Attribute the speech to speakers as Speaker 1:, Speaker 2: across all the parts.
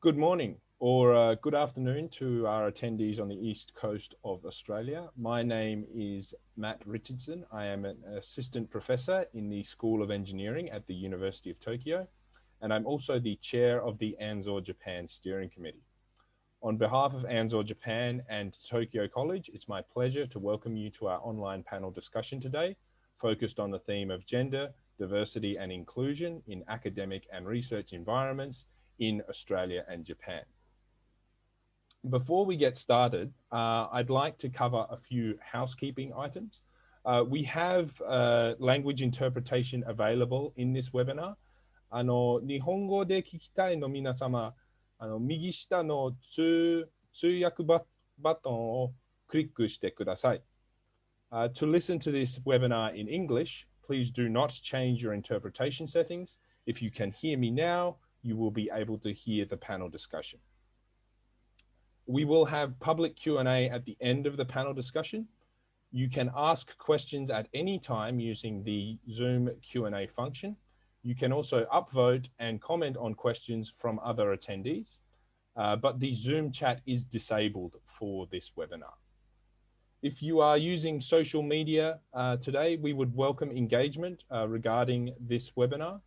Speaker 1: Good morning or good afternoon to our attendees on the East Coast of Australia. My name is Matt Richardson. I am an assistant professor in the School of Engineering at the University of Tokyo, and I'm also the chair of the ANZOR Japan Steering Committee. On behalf of ANZOR Japan and Tokyo College, it's my pleasure to welcome you to our online panel discussion today, focused on the theme of gender, diversity and inclusion in academic and research environments in Australia and Japan. Before we get started, I'd like to cover a few housekeeping items. We have language interpretation available in this webinar. 日本語で聞きたいの皆様、右下の通訳バトンをクリックしてください。To listen to this webinar in English, please do not change your interpretation settings. If you can hear me now, you will be able to hear the panel discussion. We will have public Q&A at the end of the panel discussion. You can ask questions at any time using the Zoom Q&A function. You can also upvote and comment on questions from other attendees, but the Zoom chat is disabled for this webinar. If you are using social media today, we would welcome engagement regarding this webinar.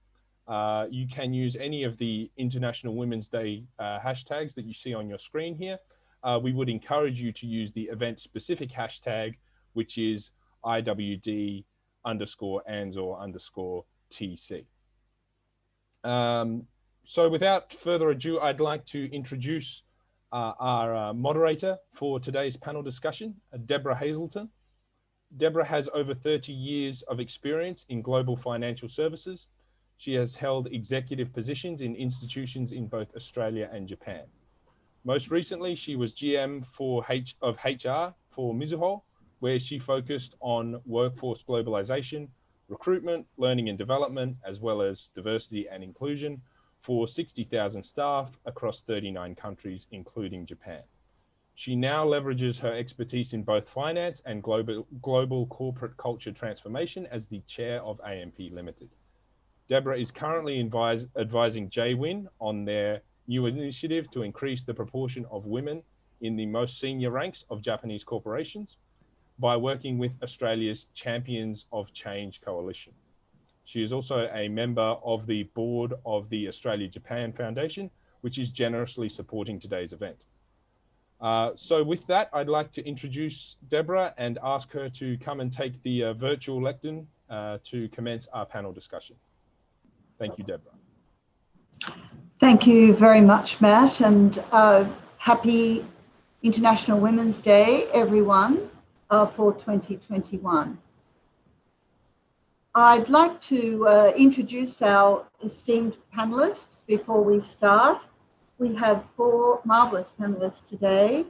Speaker 1: You can use any of the International Women's Day hashtags that you see on your screen here. We would encourage you to use the event-specific hashtag, which is IWD_ANZOR_TC. So without further ado, I'd like to introduce our moderator for today's panel discussion, Deborah Hazelton. Deborah has over 30 years of experience in global financial services. She has held executive positions in institutions in both Australia and Japan. Most recently, she was GM of HR for Mizuho, where she focused on workforce globalization, recruitment, learning and development, as well as diversity and inclusion for 60,000 staff across 39 countries, including Japan. She now leverages her expertise in both finance and global corporate culture transformation as the chair of AMP Limited. Deborah is currently advising JWIN on their new initiative to increase the proportion of women in the most senior ranks of Japanese corporations by working with Australia's Champions of Change Coalition. She is also a member of the board of the Australia-Japan Foundation, which is generously supporting today's event. So with that, I'd like to introduce Deborah and ask her to come and take the virtual lectern to commence our panel discussion. Thank you, Deborah.
Speaker 2: Thank you very much, Matt, and happy International Women's Day, everyone, for 2021. I'd like to introduce our esteemed panelists before we start. We have four marvelous panelists today.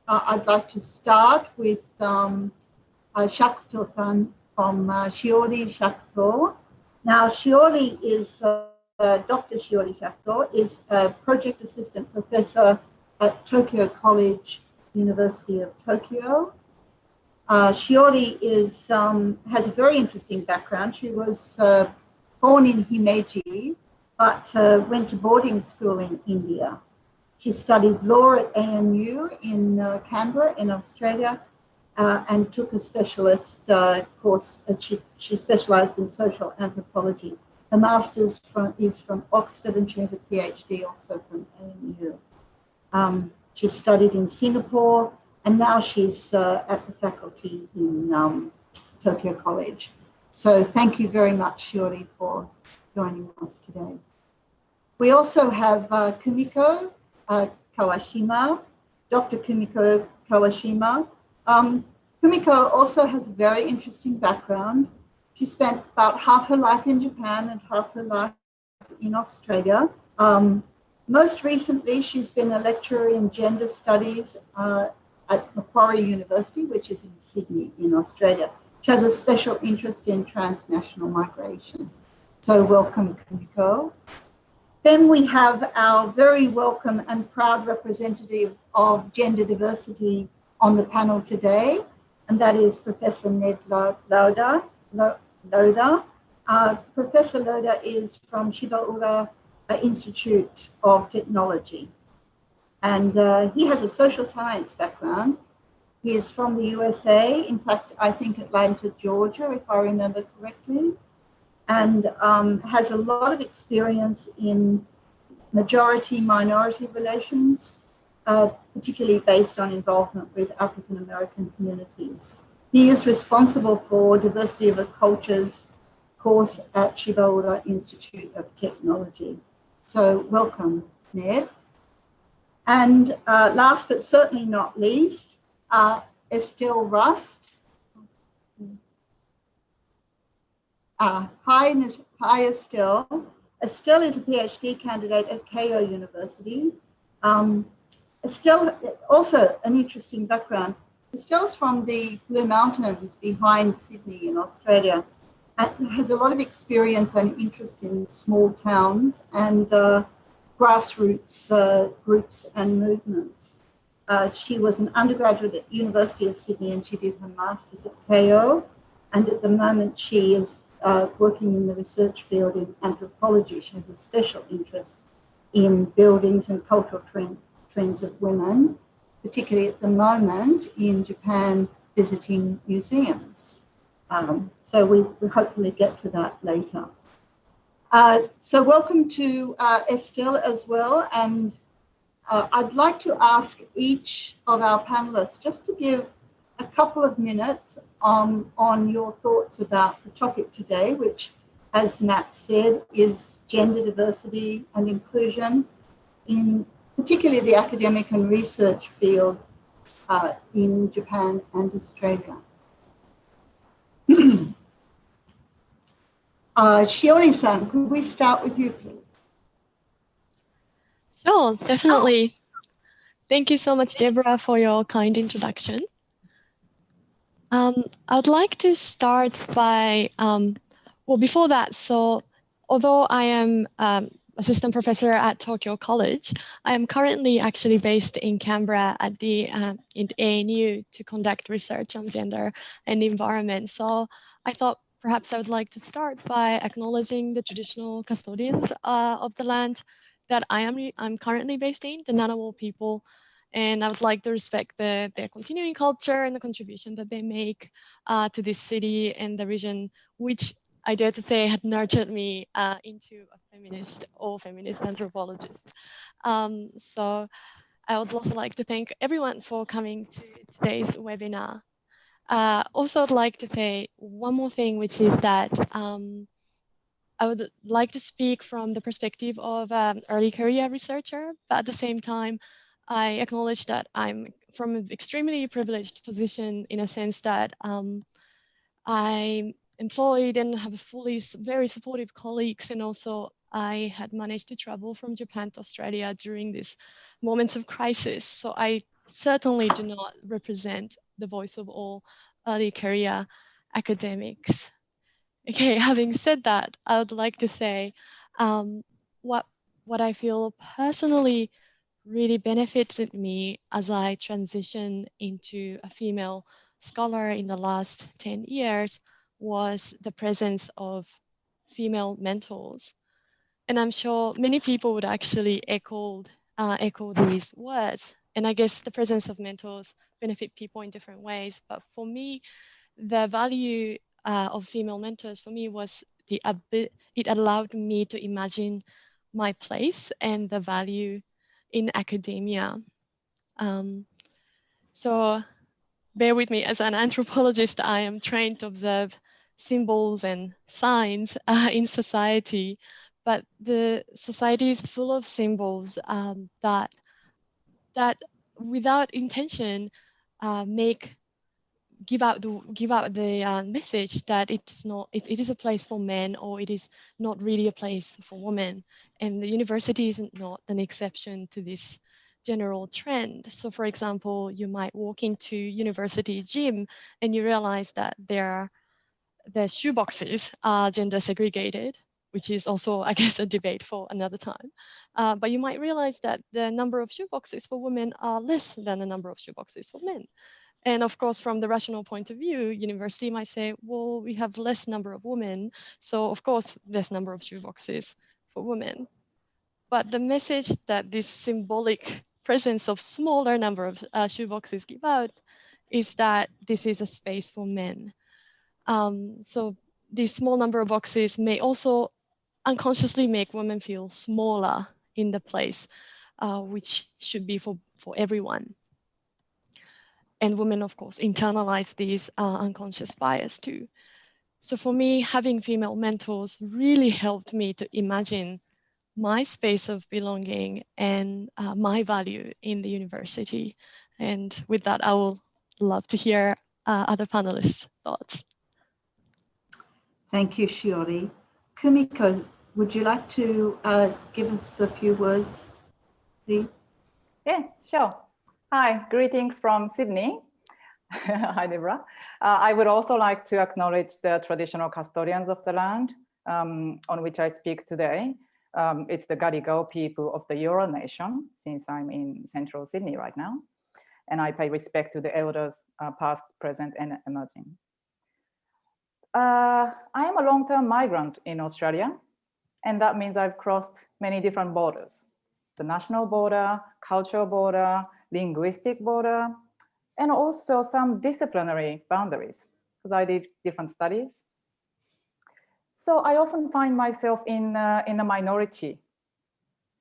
Speaker 2: I'd like to start with Shakuto-san from Shiori Shakuto. Now, Shiori is, Dr. Shiori Shakuto is a project assistant professor at Tokyo College, University of Tokyo. Shiori has a very interesting background. She was born in Himeji, but went to boarding school in India. She studied law at ANU in Canberra in Australia, and took a specialist course. She specialised in social anthropology. Her master's is from Oxford, and she has a PhD also from ANU. She studied in Singapore, and now she's at the faculty in Tokyo College. So thank you very much, Shiori, for joining us today. We also have Kumiko Kawashima, Dr. Kumiko Kawashima. Kumiko also has a very interesting background. She spent about half her life in Japan and half her life in Australia. Most recently, she's been a lecturer in gender studies at Macquarie University, which is in Sydney in Australia. She has a special interest in transnational migration. So welcome, Kumiko. Then we have our very welcome and proud representative of gender diversity on the panel today, and that is Professor Ned Lauda. Professor Lauda is from Shibaura Institute of Technology. And he has a social science background. He is from the USA, in fact, I think Atlanta, Georgia, if I remember correctly, and has a lot of experience in majority-minority relations, particularly based on involvement with African American communities. He is responsible for Diversity of the Cultures course at Shibaura Institute of Technology. So welcome, Ned. And last but certainly not least, Estelle Rust. Hi, Estelle. Estelle is a PhD candidate at Keio University. Estelle, also an interesting background. Estelle's from the Blue Mountains behind Sydney in Australia and has a lot of experience and interest in small towns and grassroots groups and movements. She was an undergraduate at University of Sydney and she did her master's at Keio. And at the moment she is working in the research field in anthropology. She has a special interest in buildings and cultural trends of women, particularly at the moment in Japan, visiting museums. So we'll hopefully get to that later. So welcome to Estelle as well. And I'd like to ask each of our panelists just to give a couple of minutes on your thoughts about the topic today, which, as Matt said, is gender diversity and inclusion in particularly the academic and research field in Japan and Australia. Shiori-san, could we start with you, please?
Speaker 3: Sure, definitely. Thank you so much, Deborah, for your kind introduction. I'd like to start by, well, before that, so although I am assistant professor at Tokyo College, I am currently actually based in Canberra at the in ANU to conduct research on gender and environment. So I thought perhaps I would like to start by acknowledging the traditional custodians of the land that I'm currently based in, the Ngunnawal people. And I would like to respect their continuing culture and the contribution that they make to this city and the region, which I dare to say had nurtured me into a feminist or feminist anthropologist. So I would also like to thank everyone for coming to today's webinar. Also, I'd like to say one more thing, which is that I would like to speak from the perspective of an early career researcher, but at the same time, I acknowledge that I'm from an extremely privileged position in a sense that I'm employed and have very supportive colleagues, and also I had managed to travel from Japan to Australia during these moments of crisis. So I certainly do not represent the voice of all early career academics. Okay, having said that, I would like to say what I feel personally really benefited me as I transitioned into a female scholar in the last 10 years was the presence of female mentors. And I'm sure many people would actually echo these words. And I guess the presence of mentors benefit people in different ways. But for me, the value of female mentors for me was it allowed me to imagine my place and the value in academia. So bear with me, as an anthropologist, I am trained to observe symbols and signs in society, but the society is full of symbols that without intention give out the message that it is a place for men, or it is not really a place for women, and the university is not an exception to this general trend. So for example, you might walk into university gym and you realize that the shoe boxes are gender segregated, which is also, I guess, a debate for another time. But you might realize that the number of shoe boxes for women are less than the number of shoe boxes for men. And of course, from the rational point of view, university might say, well, we have less number of women, so of course, less number of shoeboxes for women. But the message that this symbolic presence of smaller number of shoeboxes give out is that this is a space for men. So these small number of boxes may also unconsciously make women feel smaller in the place, which should be for everyone. And women, of course, internalize these unconscious bias too. So for me, having female mentors really helped me to imagine my space of belonging and my value in the university. And with that, I will love to hear other panelists' thoughts.
Speaker 2: Thank you, Shiori. Kumiko, would you like to give us a few words, please?
Speaker 4: Yeah, sure. Hi, greetings from Sydney. Hi, Deborah. I would also like to acknowledge the traditional custodians of the land on which I speak today. It's the Gadigal people of the Eora Nation, since I'm in central Sydney right now. And I pay respect to the elders, past, present, and emerging. I am a long-term migrant in Australia, and that means I've crossed many different borders: the national border, cultural border, linguistic border, and also some disciplinary boundaries, because I did different studies. So I often find myself in a minority,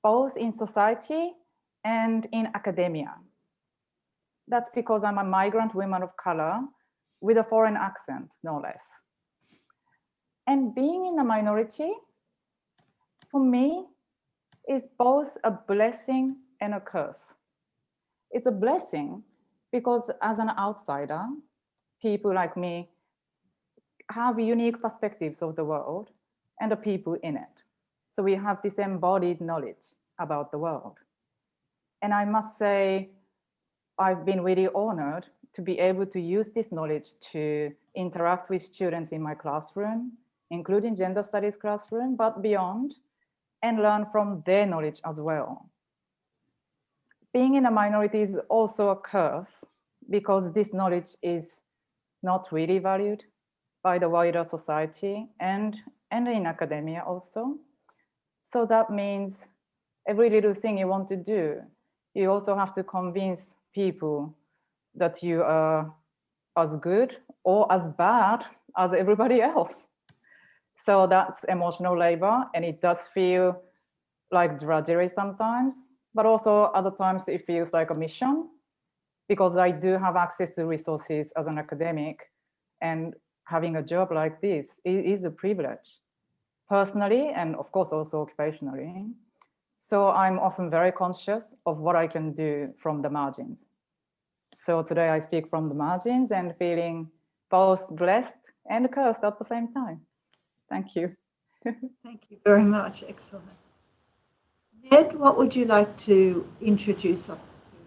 Speaker 4: both in society and in academia. That's because I'm a migrant woman of color with a foreign accent, no less. And being in a minority, for me, is both a blessing and a curse. It's a blessing because as an outsider, people like me have unique perspectives of the world and the people in it. So we have this embodied knowledge about the world. And I must say, I've been really honored to be able to use this knowledge to interact with students in my classroom, including gender studies classroom, but beyond, and learn from their knowledge as well. Being in a minority is also a curse because this knowledge is not really valued by the wider society and in academia also. So that means every little thing you want to do, you also have to convince people that you are as good or as bad as everybody else. So that's emotional labor, and it does feel like drudgery sometimes, but also other times it feels like a mission, because I do have access to resources as an academic, and having a job like this is a privilege, personally and of course also occupationally. So I'm often very conscious of what I can do from the margins. So today I speak from the margins and feeling both blessed and cursed at the same time. Thank you.
Speaker 2: Thank you very much. Excellent. Ned, what would you like to introduce us to?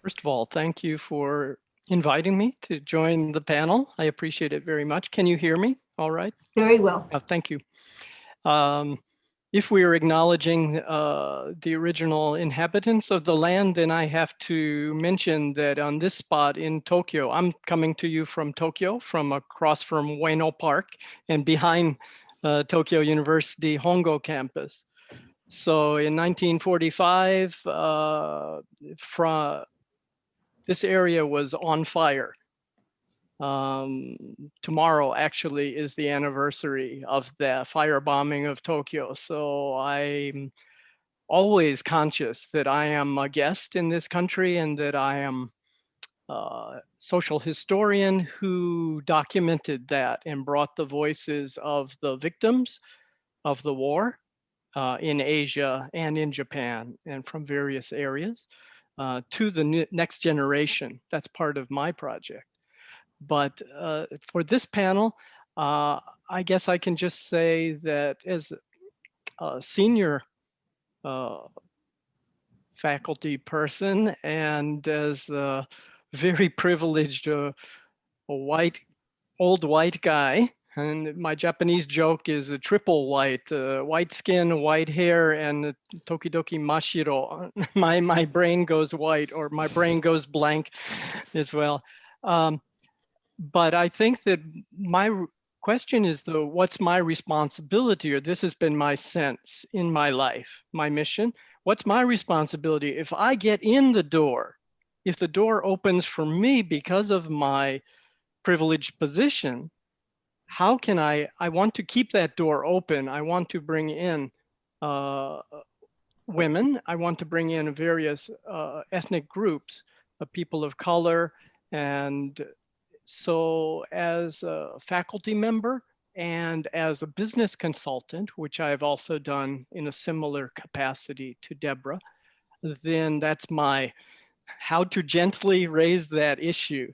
Speaker 5: First of all, thank you for inviting me to join the panel. I appreciate it very much. Can you hear me all right?
Speaker 2: Very well.
Speaker 5: Thank you. If we are acknowledging the original inhabitants of the land, then I have to mention that on this spot in Tokyo, I'm coming to you from Tokyo, from across from Ueno Park and behind Tokyo University Hongo campus. So in 1945, this area was on fire. Tomorrow actually is the anniversary of the firebombing of Tokyo. So I'm always conscious that I am a guest in this country and that I am a social historian who documented that and brought the voices of the victims of the war in Asia and in Japan and from various areas to the next generation. That's part of my project. But for this panel, I guess I can just say that as a senior faculty person and as a very privileged old white guy, and my Japanese joke is a triple white, white skin, white hair, and tokidoki mashiro. My brain goes white, or my brain goes blank as well. But I think that my question is, though, what's my responsibility, or this has been my sense in my life, my mission, What's my responsibility? If I get in the door, if the door opens for me because of my privileged position, how can I want to keep that door open. I want to bring in women. I want to bring in various ethnic groups, people of color. And so as a faculty member and as a business consultant, which I've also done in a similar capacity to Deborah, then that's my how to gently raise that issue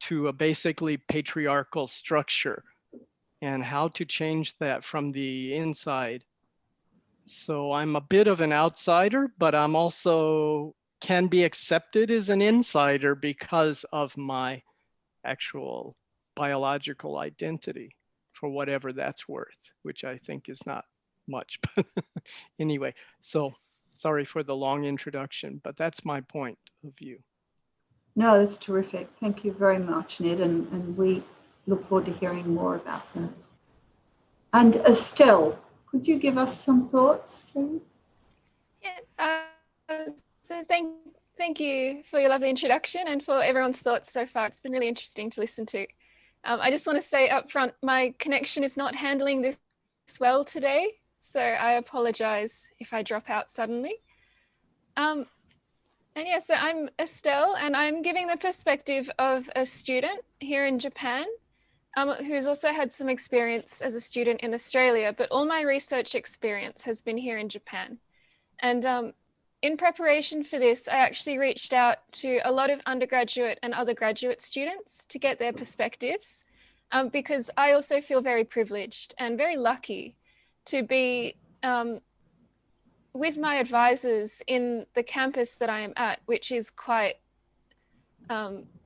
Speaker 5: to a basically patriarchal structure and how to change that from the inside. So I'm a bit of an outsider, but I'm also can be accepted as an insider because of my actual biological identity, for whatever that's worth, which I think is not much. But anyway, so sorry for the long introduction, but that's my point of view.
Speaker 2: No, that's terrific. Thank you very much, Ned, and we look forward to hearing more about that. And Estelle, could you give us some thoughts, please?
Speaker 6: Yeah, so thank you for your lovely introduction and for everyone's thoughts so far. It's been really interesting to listen to. I just want to say up front, my connection is not handling this well today, so I apologize if I drop out suddenly. And yeah, so I'm Estelle, and I'm giving the perspective of a student here in Japan, who's also had some experience as a student in Australia, but all my research experience has been here in Japan. And in preparation for this, I actually reached out to a lot of undergraduate and other graduate students to get their perspectives, because I also feel very privileged and very lucky to be with my advisors in the campus that I am at, which is quite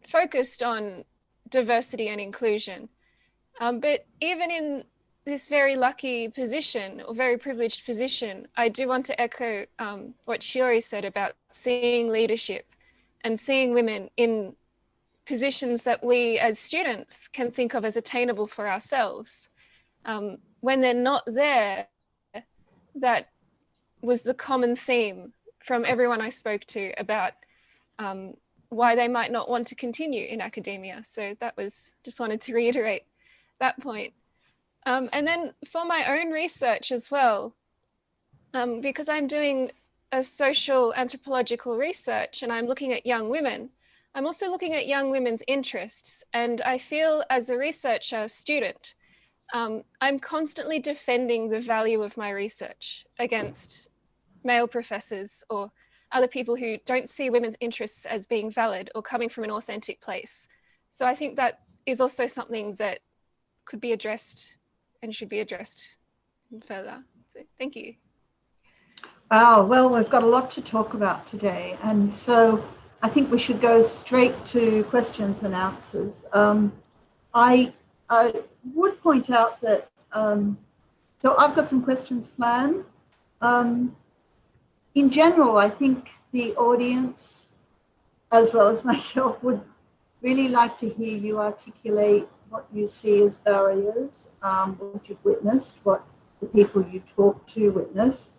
Speaker 6: focused on diversity and inclusion. But even in this very lucky position or very privileged position, I do want to echo what Shiori said about seeing leadership and seeing women in positions that we as students can think of as attainable for ourselves. When they're not there, that was the common theme from everyone I spoke to about why they might not want to continue in academia. So that was, just wanted to reiterate that point. And then for my own research as well, because I'm doing a social anthropological research and I'm looking at young women, I'm also looking at young women's interests. And I feel as a researcher student, I'm constantly defending the value of my research against male professors or other people who don't see women's interests as being valid or coming from an authentic place. So I think that is also something that could be addressed and should be addressed further. So thank you.
Speaker 2: Wow, well, we've got a lot to talk about today. And so I think we should go straight to questions and answers. I would point out that, so I've got some questions planned. In general, I think the audience, as well as myself, would really like to hear you articulate what you see as barriers, what you've witnessed, what the people you talk to witness,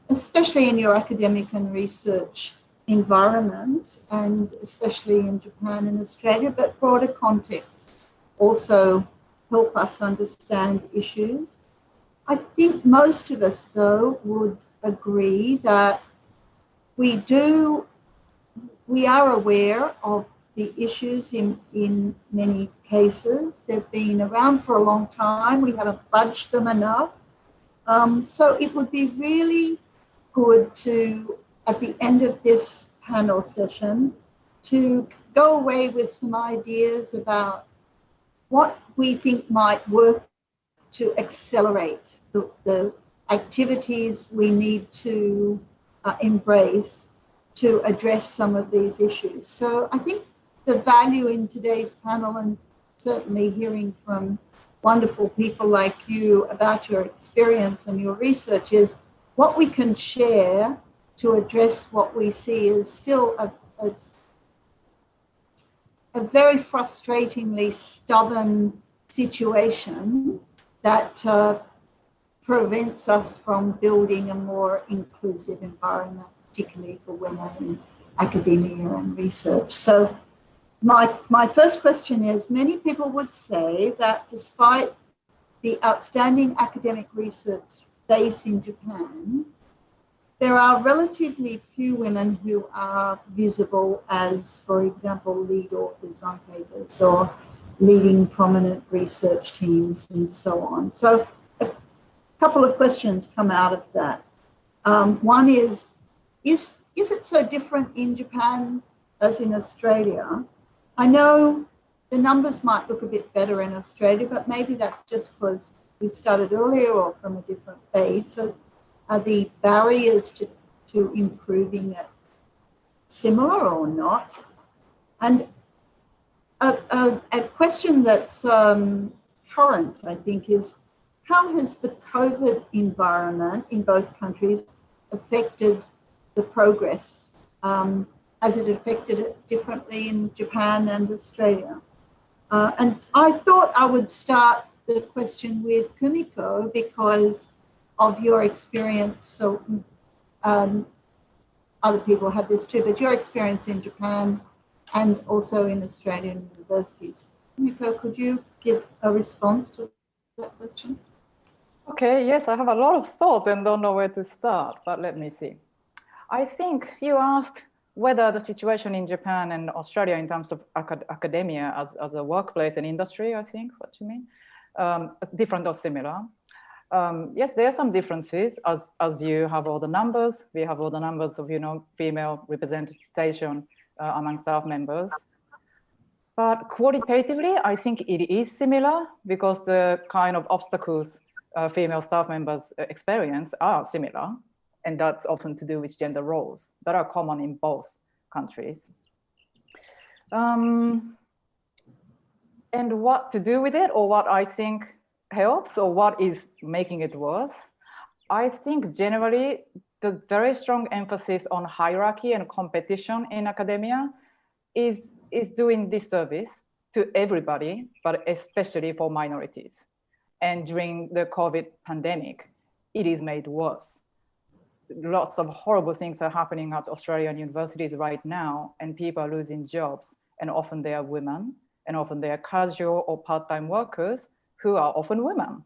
Speaker 2: especially in your academic and research environments, and especially in Japan and Australia, but broader contexts also help us understand issues. I think most of us, though, would agree that we are aware of the issues in many cases. They've been around for a long time. We haven't budged them enough. So it would be really good to, at the end of this panel session, to go away with some ideas about what we think might work to accelerate the activities we need to embrace to address some of these issues. So I think the value in today's panel, and certainly hearing from wonderful people like you about your experience and your research, is what we can share to address what we see is still a very frustratingly stubborn situation that prevents us from building a more inclusive environment, particularly for women in academia and research. So my first question is, many people would say that despite the outstanding academic research base in Japan, there are relatively few women who are visible as, for example, lead authors on papers or leading prominent research teams and so on. So a couple of questions come out of that. One is it so different in Japan as in Australia? I know the numbers might look a bit better in Australia, but maybe that's just because we started earlier or from a different base. So are the barriers to improving it similar or not? And a question that's current, I think, is how has the COVID environment in both countries affected the progress? Has it affected it differently in Japan and Australia? And I thought I would start the question with Kumiko because of your experience. So other people have this too, but your experience in Japan and also in Australian universities. Kumiko, could you give a response to that question?
Speaker 4: Okay, yes, I have a lot of thoughts and don't know where to start, but let me see. I think you asked whether the situation in Japan and Australia in terms of academia as a workplace and industry, I think, what you mean, different or similar. Yes, there are some differences as you have all the numbers. We have all the numbers of, female representation among staff members. But qualitatively, I think it is similar because the kind of obstacles female staff members experience are similar. And that's often to do with gender roles that are common in both countries. And what to do with it, or what I think helps, or what is making it worse, I think generally the very strong emphasis on hierarchy and competition in academia is doing disservice to everybody, but especially for minorities. And during the COVID pandemic, it is made worse. Lots of horrible things are happening at Australian universities right now, and people are losing jobs, and often they are women, and often they are casual or part-time workers who are often women.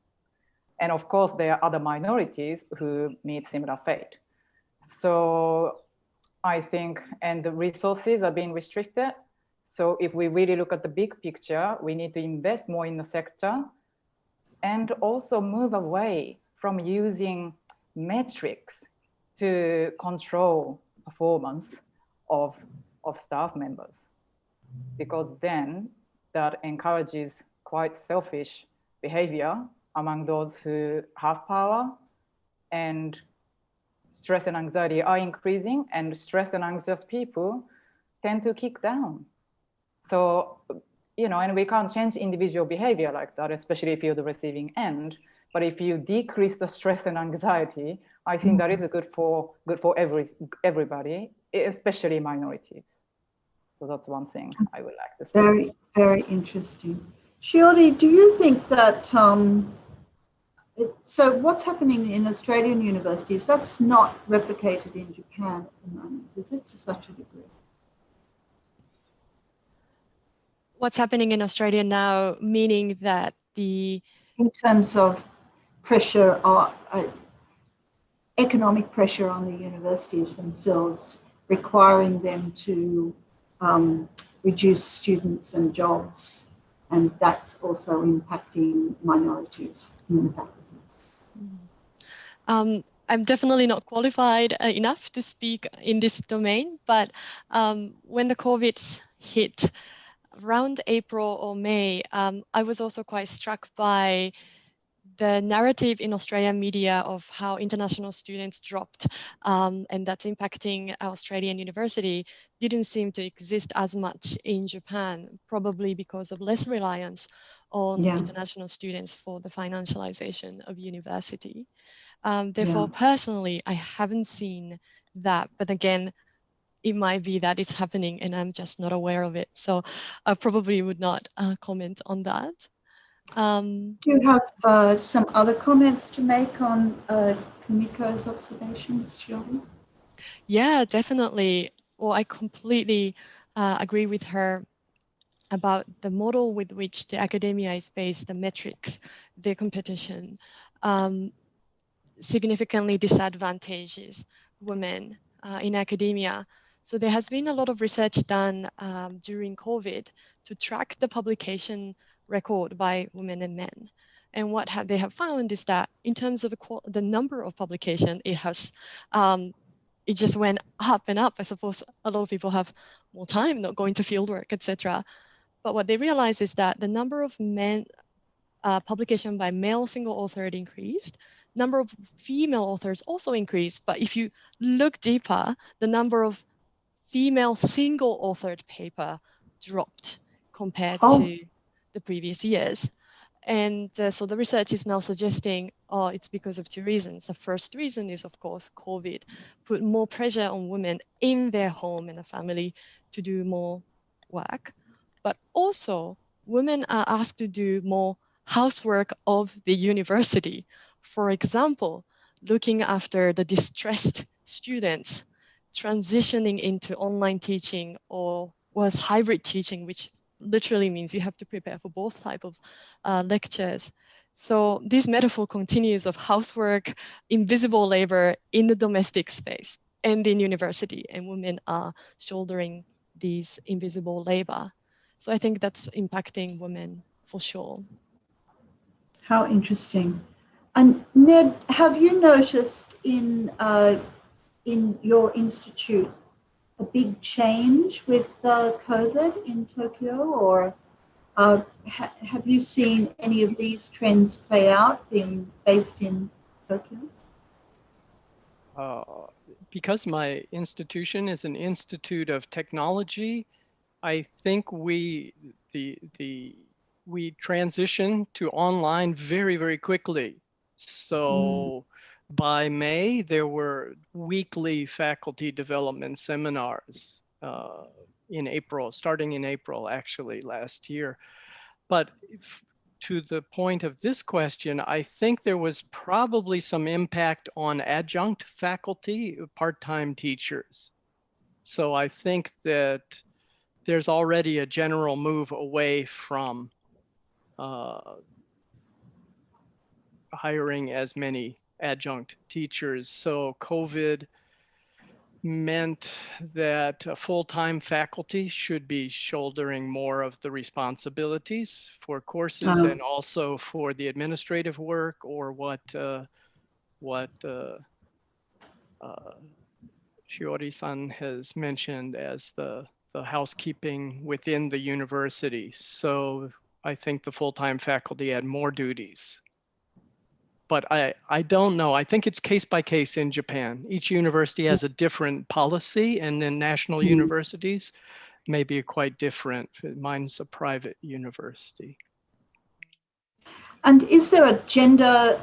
Speaker 4: And of course, there are other minorities who meet similar fate. So I think, and the resources are being restricted. So if we really look at the big picture, we need to invest more in the sector and also move away from using metrics to control performance of staff members, because then that encourages quite selfish behavior among those who have power, and stress and anxiety are increasing, and stress and anxious people tend to kick down. So, and we can't change individual behavior like that, especially if you're the receiving end. But if you decrease the stress and anxiety, I think that is good for everybody, especially minorities. So that's one thing I would like to say.
Speaker 2: Very, very interesting. Shiori, do you think that, so what's happening in Australian universities, that's not replicated in Japan at the moment, is it, to such a degree?
Speaker 3: What's happening in Australia now, meaning that in
Speaker 2: terms of pressure or economic pressure on the universities themselves, requiring them to reduce students and jobs, and that's also impacting minorities in the faculty.
Speaker 3: I'm definitely not qualified enough to speak in this domain, but when the COVID hit around April or May, I was also quite struck by the narrative in Australian media of how international students dropped, and that's impacting Australian university, didn't seem to exist as much in Japan, probably because of less reliance on international students for the financialization of university. Therefore, personally, I haven't seen that, but again, it might be that it's happening and I'm just not aware of it. So I probably would not comment on that. Um,
Speaker 2: Do you have some other comments to make on Kumiko's observations, Shiori?
Speaker 3: yeah, definitely. Well, I completely agree with her about the model with which the academia is based, the metrics, the competition, um, significantly disadvantages women in academia. So there has been a lot of research done during COVID to track the publication record by women and men. And what they have found is that in terms of the number of publication, it just went up and up. I suppose a lot of people have more time not going to fieldwork, etc. But what they realized is that the number of men publication by male single author increased. Number of female authors also increased. But if you look deeper, the number of female single authored paper dropped compared
Speaker 2: Oh,
Speaker 3: to the previous years. And so the research is now suggesting, oh, it's because of two reasons. The first reason is, of course, COVID put more pressure on women in their home and a family to do more work. But also, women are asked to do more housework of the university. For example, looking after the distressed students transitioning into online teaching or was hybrid teaching, which literally means you have to prepare for both type of lectures. So this metaphor continues of housework, invisible labor in the domestic space and in university, and women are shouldering these invisible labor. So I think that's impacting women for sure.
Speaker 2: how interesting. And Ned, have you noticed in your institute a big change with COVID in Tokyo, or have you seen any of these trends play out being based in Tokyo?
Speaker 5: Because my institution is an institute of technology, I think we transitioned to online very, very quickly. So by May, there were weekly faculty development seminars in April, starting in April, actually, last year. But to the point of this question, I think there was probably some impact on adjunct faculty, part-time teachers. So I think that there's already a general move away from hiring as many adjunct teachers. So COVID meant that full-time faculty should be shouldering more of the responsibilities for courses and also for the administrative work, or what Shiori-san has mentioned as the housekeeping within the university. So I think the full-time faculty had more duties. But I don't know. I think it's case by case in Japan. Each university has a different policy, and then national universities may be quite different. Mine's a private university.
Speaker 2: And is there a gender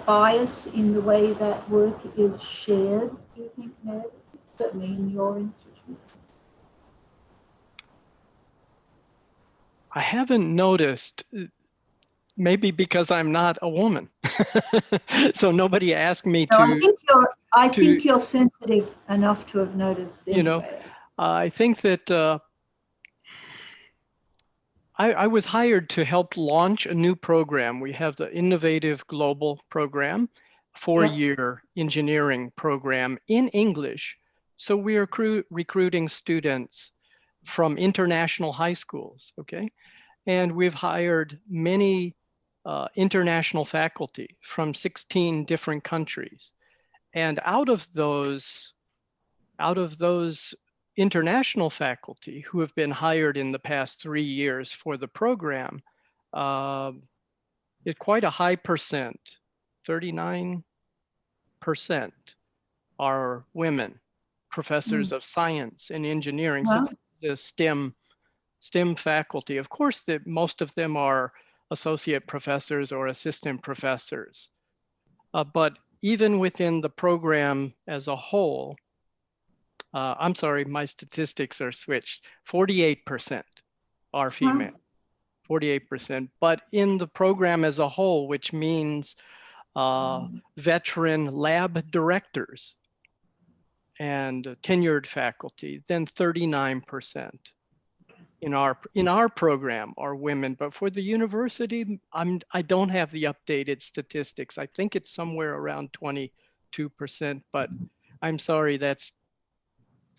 Speaker 2: bias in the way that work is shared, do you think, Ned? Certainly in your institute.
Speaker 5: I haven't noticed, maybe because I'm not a woman. So nobody asked me
Speaker 2: No,
Speaker 5: to.
Speaker 2: I think you're sensitive enough to have noticed anyway.
Speaker 5: You know, I think that I was hired to help launch a new program. We have the Innovative Global Program, four-year engineering program in English. So we are recruiting students from international high schools, okay? And we've hired many international faculty from 16 different countries. And out of those international faculty who have been hired in the past 3 years for the program, it's quite a high percent, 39% are women, professors of science and engineering.
Speaker 2: Wow.
Speaker 5: So the STEM faculty, of course, that most of them are associate professors or assistant professors. But even within the program as a whole, I'm sorry, my statistics are switched. 48% are female. 48%. But in the program as a whole, which means veteran lab directors and tenured faculty, then 39% in our program are women. But for the university, I don't have the updated statistics. I think it's somewhere around 22%, but I'm sorry, that's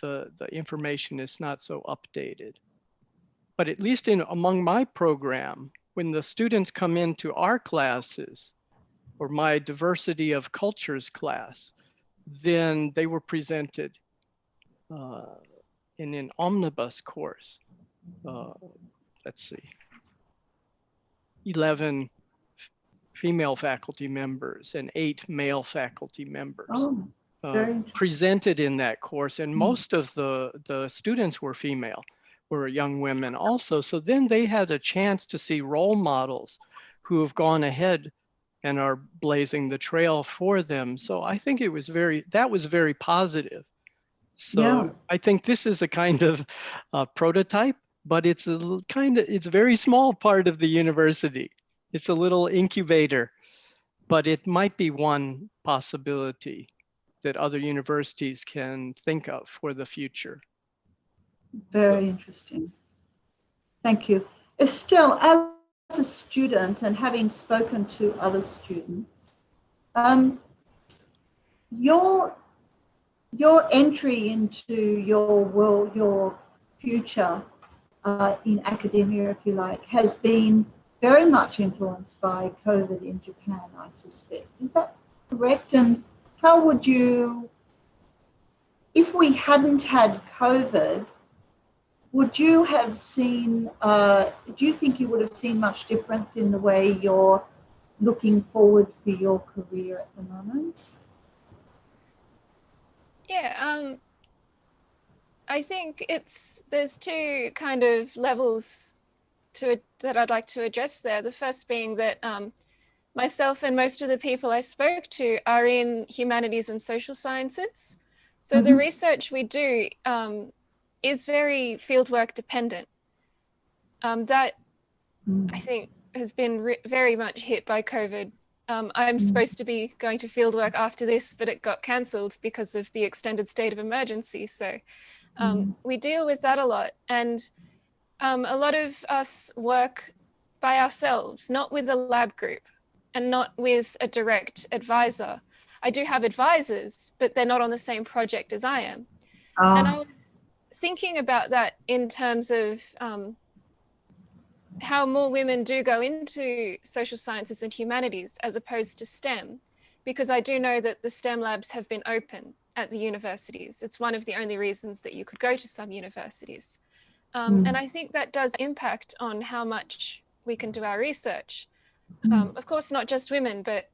Speaker 5: the information is not so updated. But at least among my program, when the students come into our classes or my diversity of cultures class, then they were presented in an omnibus course. Let's see, 11 female faculty members and 8 male faculty members presented in that course. And most of the students were female, were young women also. So then they had a chance to see role models who have gone ahead and are blazing the trail for them. So I think that was very positive. So I think this is a kind of prototype, but it's it's a very small part of the university. It's a little incubator, but it might be one possibility that other universities can think of for the future.
Speaker 2: Very interesting. Thank you. Estelle, as a student and having spoken to other students, your entry into your world, your future in academia, if you like, has been very much influenced by COVID in Japan, I suspect. Is that correct? And how would you, if we hadn't had COVID, would you have seen, do you think you would have seen much difference in the way you're looking forward for your career at the moment?
Speaker 6: Yeah, I think there's two kind of levels that I'd like to address there. The first being that myself and most of the people I spoke to are in humanities and social sciences. So the research we do is very fieldwork dependent. That I think has been very much hit by COVID. I'm supposed to be going to fieldwork after this, but it got cancelled because of the extended state of emergency. So we deal with that a lot. And a lot of us work by ourselves, not with a lab group and not with a direct advisor. I do have advisors, but they're not on the same project as I am. And I was thinking about that in terms of how more women do go into social sciences and humanities as opposed to STEM, because I do know that the STEM labs have been open at the universities. It's one of the only reasons that you could go to some universities. And I think that does impact on how much we can do our research. Of course, not just women, but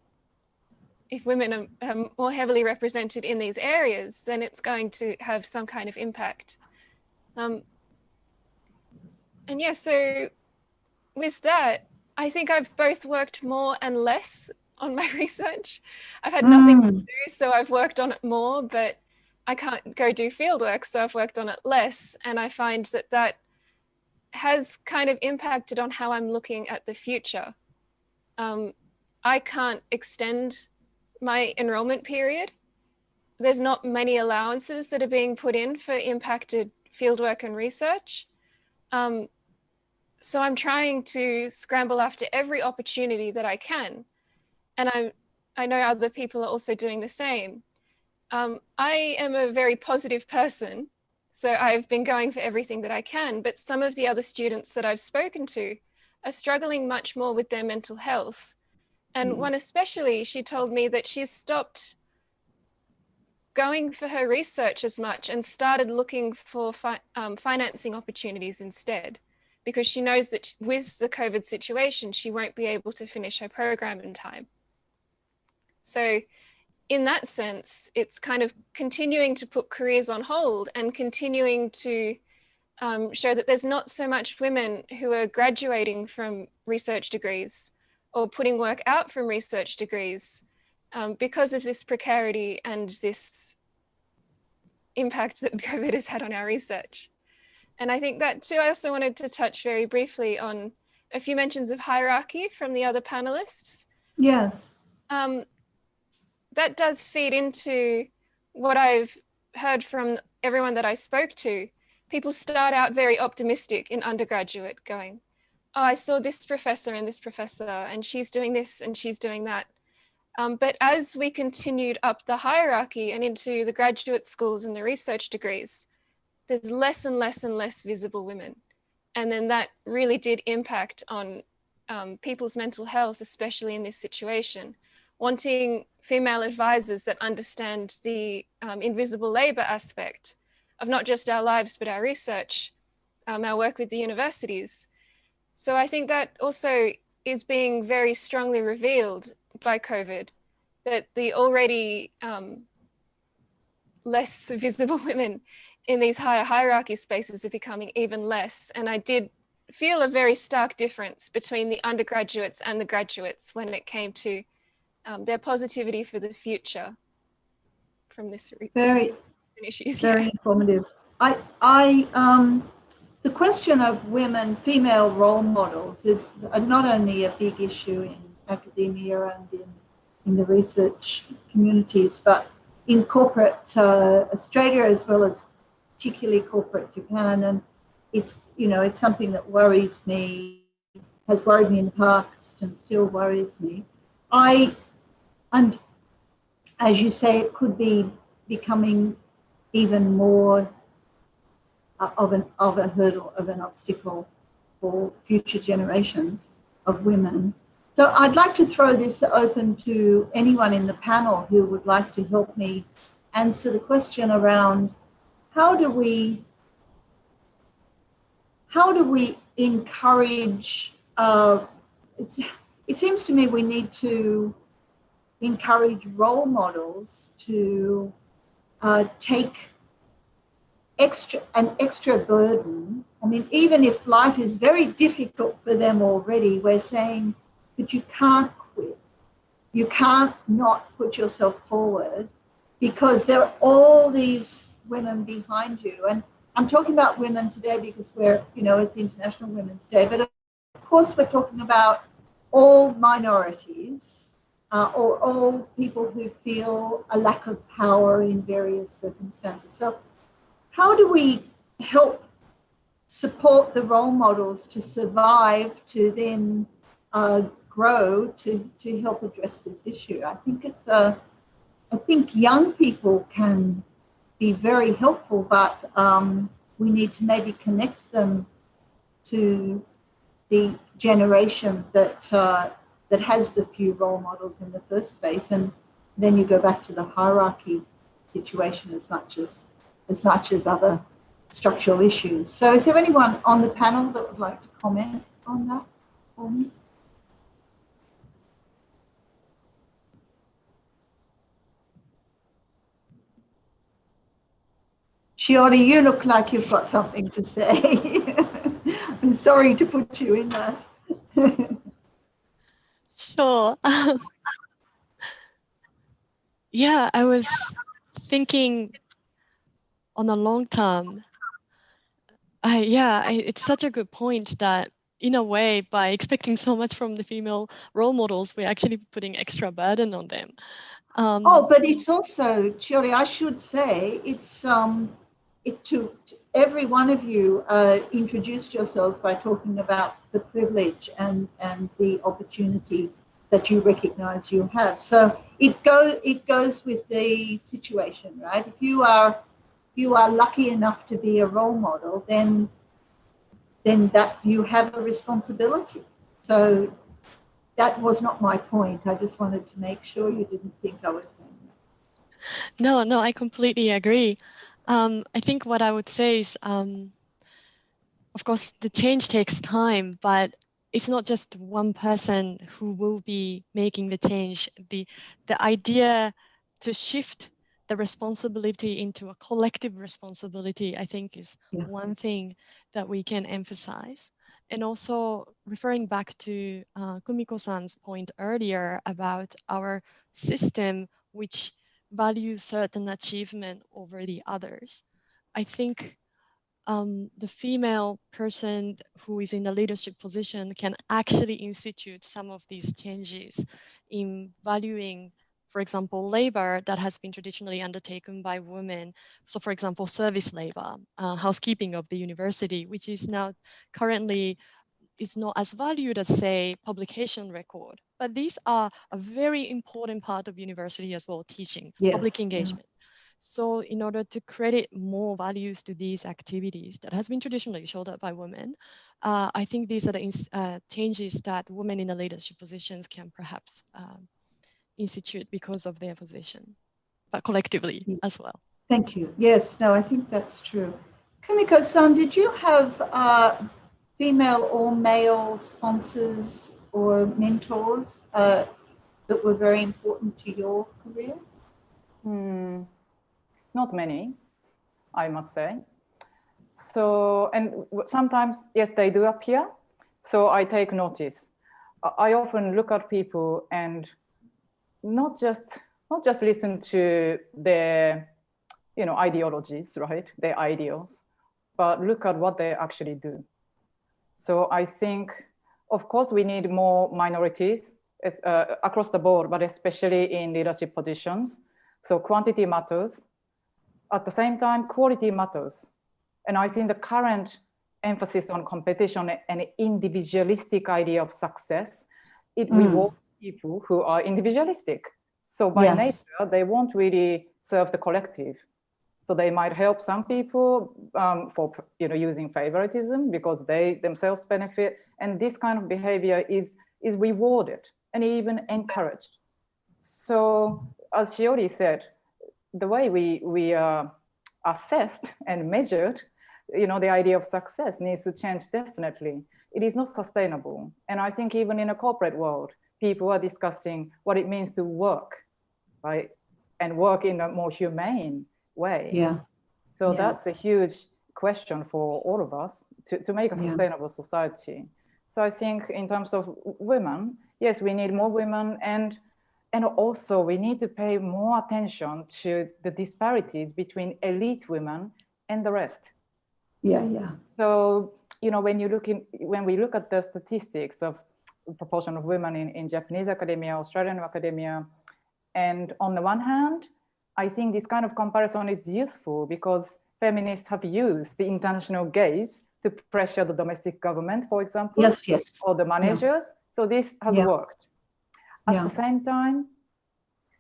Speaker 6: if women are more heavily represented in these areas, then it's going to have some kind of impact. And yeah, so with that, I think I've both worked more and less on my research. I've had nothing to do, so I've worked on it more, but I can't go do fieldwork, so I've worked on it less. And I find that that has kind of impacted on how I'm looking at the future. I can't extend my enrollment period. There's not many allowances that are being put in for impacted fieldwork and research. So I'm trying to scramble after every opportunity that I can. And I know other people are also doing the same. I am a very positive person, so I've been going for everything that I can, but some of the other students that I've spoken to are struggling much more with their mental health. And one especially, she told me that she's stopped going for her research as much and started looking for financing opportunities instead, because she knows that with the COVID situation, she won't be able to finish her program in time. So in that sense, it's kind of continuing to put careers on hold and continuing to show that there's not so much women who are graduating from research degrees or putting work out from research degrees because of this precarity and this impact that COVID has had on our research. And I think that too, I also wanted to touch very briefly on a few mentions of hierarchy from the other panelists.
Speaker 2: Yes.
Speaker 6: That does feed into what I've heard from everyone that I spoke to. People start out very optimistic in undergraduate, going, oh, I saw this professor, and she's doing this and she's doing that. But as we continued up the hierarchy and into the graduate schools and the research degrees, there's less and less and less visible women. And then that really did impact on people's mental health, especially in this situation. Wanting female advisors that understand the invisible labor aspect of not just our lives, but our research, our work with the universities. So I think that also is being very strongly revealed by COVID, that the already less visible women in these higher hierarchy spaces are becoming even less. And I did feel a very stark difference between the undergraduates and the graduates when it came to their positivity for the future from this
Speaker 2: Very
Speaker 6: issues.
Speaker 2: Very informative. The question of women, female role models is not only a big issue in academia and in the research communities, but in corporate Australia as well as particularly corporate Japan. And it's something that worries me, has worried me in the past and still worries me. And as you say, it could be becoming even more of a hurdle, of an obstacle for future generations of women. So I'd like to throw this open to anyone in the panel who would like to help me answer the question around how do we encourage, it seems to me we need to encourage role models to take an extra burden. I mean, even if life is very difficult for them already, we're saying, but you can't quit. You can't not put yourself forward because there are all these women behind you. And I'm talking about women today because it's International Women's Day, but of course we're talking about all minorities or all people who feel a lack of power in various circumstances. So how do we help support the role models to survive, to then grow, to help address this issue? I think young people can be very helpful, but we need to maybe connect them to the generation that has the few role models in the first place, and then you go back to the hierarchy situation as much as other structural issues. So is there anyone on the panel that would like to comment on that for me? Shiori, you look like you've got something to say. I'm sorry to put you in that.
Speaker 3: Sure. Yeah, I was thinking on a long term. It's such a good point that in a way, by expecting so much from the female role models, we're actually putting extra burden on them.
Speaker 2: But it's also, Shiori, I should say, it's to every one of you introduced yourselves by talking about the privilege and the opportunity that you recognize you have. So it goes with the situation, right? If you are lucky enough to be a role model, then that you have a responsibility. So that was not my point. I just wanted to make sure you didn't think I was saying that.
Speaker 3: No, I completely agree. I think what I would say is, of course, the change takes time, but it's not just one person who will be making the change. The idea to shift the responsibility into a collective responsibility, I think, is one thing that we can emphasize. And also referring back to Kumiko-san's point earlier about our system, which values certain achievement over the others. I think the female person who is in a leadership position can actually institute some of these changes in valuing, for example, labor that has been traditionally undertaken by women. So for example, service labor, housekeeping of the university, which is now currently is not as valued as, say, publication record. But these are a very important part of university as well, teaching,
Speaker 2: Yes,
Speaker 3: public
Speaker 2: yeah.
Speaker 3: engagement. So in order to credit more values to these activities that has been traditionally shouldered by women, I think these are the changes that women in the leadership positions can perhaps institute because of their position, but collectively as well.
Speaker 2: Thank you. Yes, no, I think that's true. Kumiko-san, did you have female or male sponsors or mentors that were very important to your career?
Speaker 4: Not many, I must say. So, and sometimes, yes, they do appear. So I take notice. I often look at people and not just listen to their, ideologies, right? Their ideals, but look at what they actually do. So I think, of course, we need more minorities across the board, but especially in leadership positions. So quantity matters. At the same time, quality matters. And I think the current emphasis on competition and individualistic idea of success, it rewards people who are individualistic. So by nature, they won't really serve the collective. So they might help some people for using favoritism because they themselves benefit. And this kind of behavior is rewarded and even encouraged. So as Shiori said, the way we are assessed and measured, the idea of success needs to change definitely. It is not sustainable. And I think even in a corporate world, people are discussing what it means to work, right? And work in a more humane way.
Speaker 2: Yeah.
Speaker 4: So that's a huge question for all of us to make a sustainable society. So I think in terms of women, yes, we need more women, and also we need to pay more attention to the disparities between elite women and the rest.
Speaker 2: Yeah.
Speaker 4: So, when we look at the statistics of the proportion of women in Japanese academia, Australian academia, and on the one hand, I think this kind of comparison is useful because feminists have used the international gaze to pressure the domestic government, for example, or the managers. So this has worked. At the same time,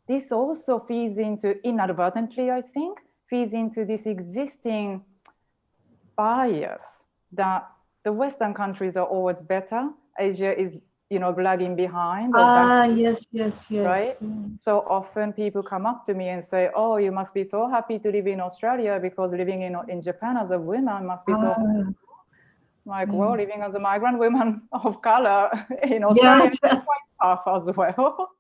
Speaker 4: this also feeds into, inadvertently, I think, feeds into this existing bias that the Western countries are always better. Asia is, lagging behind.
Speaker 2: Yes.
Speaker 4: Right? So often people come up to me and say, oh, you must be so happy to live in Australia because living in Japan as a woman must be so like, well, living as a migrant woman of color in Australia is quite tough as well.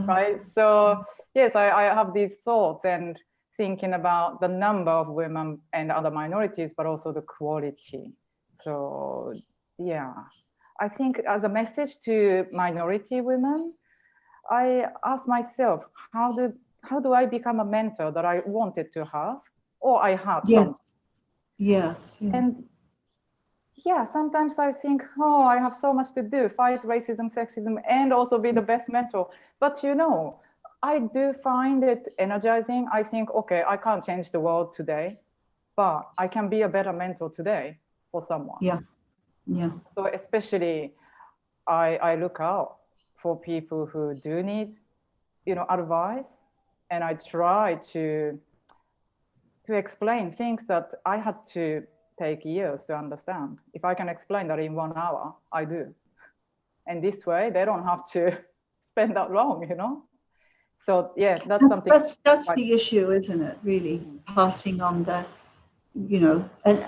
Speaker 4: Right? So yes, I have these thoughts and thinking about the number of women and other minorities, but also the quality. So yeah, I think as a message to minority women, I ask myself, how do I become a mentor that I wanted to have, or I have some?
Speaker 2: Yes.
Speaker 4: And yeah, sometimes I think, oh, I have so much to do, fight racism, sexism, and also be the best mentor. But I do find it energizing. I think, okay, I can't change the world today, but I can be a better mentor today for someone.
Speaker 2: Yeah.
Speaker 4: So especially, I look out for people who do need, advice, and I try to explain things that I had to take years to understand. If I can explain that in 1 hour, I do. And this way, they don't have to spend that long, So yeah, that's something.
Speaker 2: That's the issue, isn't it? Really, passing on and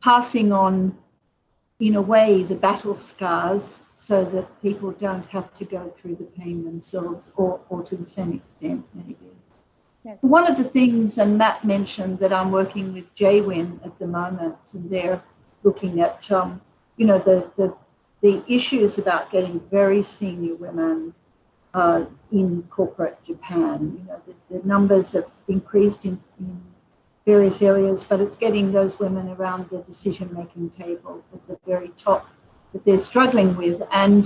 Speaker 2: passing on, in a way, the battle scars, so that people don't have to go through the pain themselves, or to the same extent, maybe.
Speaker 4: Yes.
Speaker 2: One of the things, and Matt mentioned that I'm working with JWIN at the moment, and they're looking at, the issues about getting very senior women in corporate Japan. The numbers have increased in various areas, but it's getting those women around the decision-making table at the very top that they're struggling with. And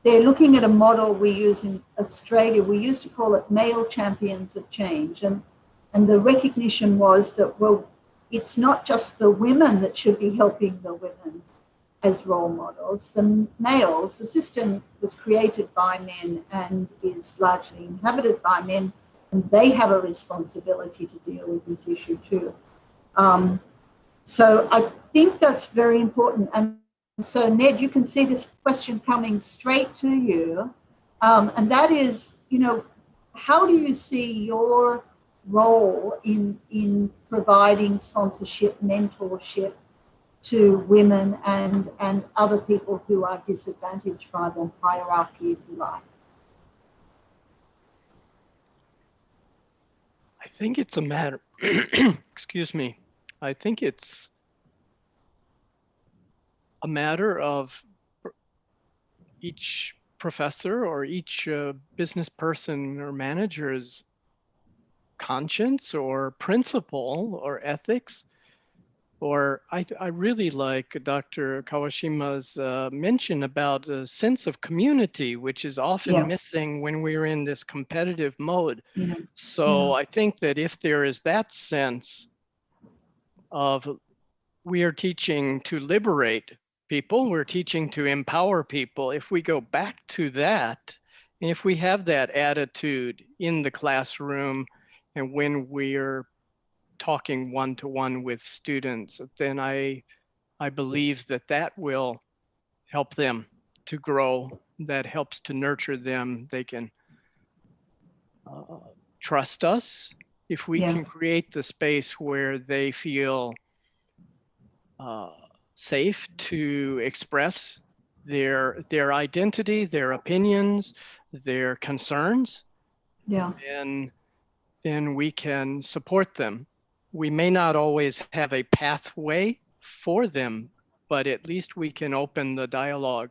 Speaker 2: they're looking at a model we use in Australia. We used to call it male champions of change. And the recognition was that, well, it's not just the women that should be helping the women as role models. The males, the system was created by men and is largely inhabited by men, and they have a responsibility to deal with this issue too. So I think that's very important. And so, Ned, you can see this question coming straight to you. And that is, you know, how do you see your role in providing sponsorship, mentorship to women and other people who are disadvantaged by the hierarchy, if you like?
Speaker 5: I think it's a matter, excuse me, I think it's a matter of each professor or each business person or manager's conscience or principle or ethics. Or I really like Dr. Kawashima's mention about a sense of community, which is often missing when we're in this competitive mode. So I think that if there is that sense of we are teaching to liberate people, we're teaching to empower people, if we go back to that, and if we have that attitude in the classroom and when we're talking one-to-one with students, then I believe that that will help them to grow. That helps to nurture them. They can trust us. If we can create the space where they feel safe to express their identity, their opinions, their concerns, then we can support them. We may not always have a pathway for them, but at least we can open the dialogue.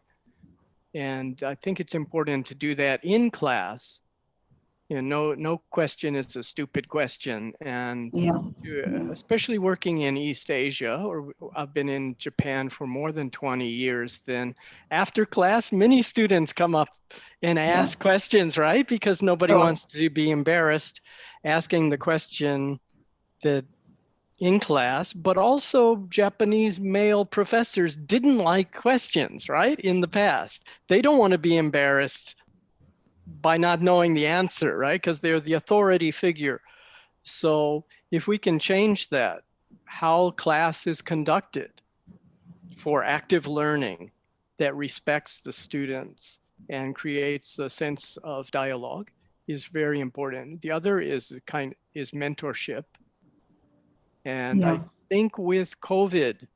Speaker 5: And I think it's important to do that in class. You know, no question is a stupid question. And especially working in East Asia, or I've been in Japan for more than 20 years, then after class, many students come up and ask questions, right? Because nobody wants to be embarrassed asking the question that in class, but also Japanese male professors didn't like questions, right? In the past, they don't want to be embarrassed by not knowing the answer, right? Because they're the authority figure. So if we can change that, how class is conducted for active learning that respects the students and creates a sense of dialogue is very important. The other is mentorship. And I think with COVID,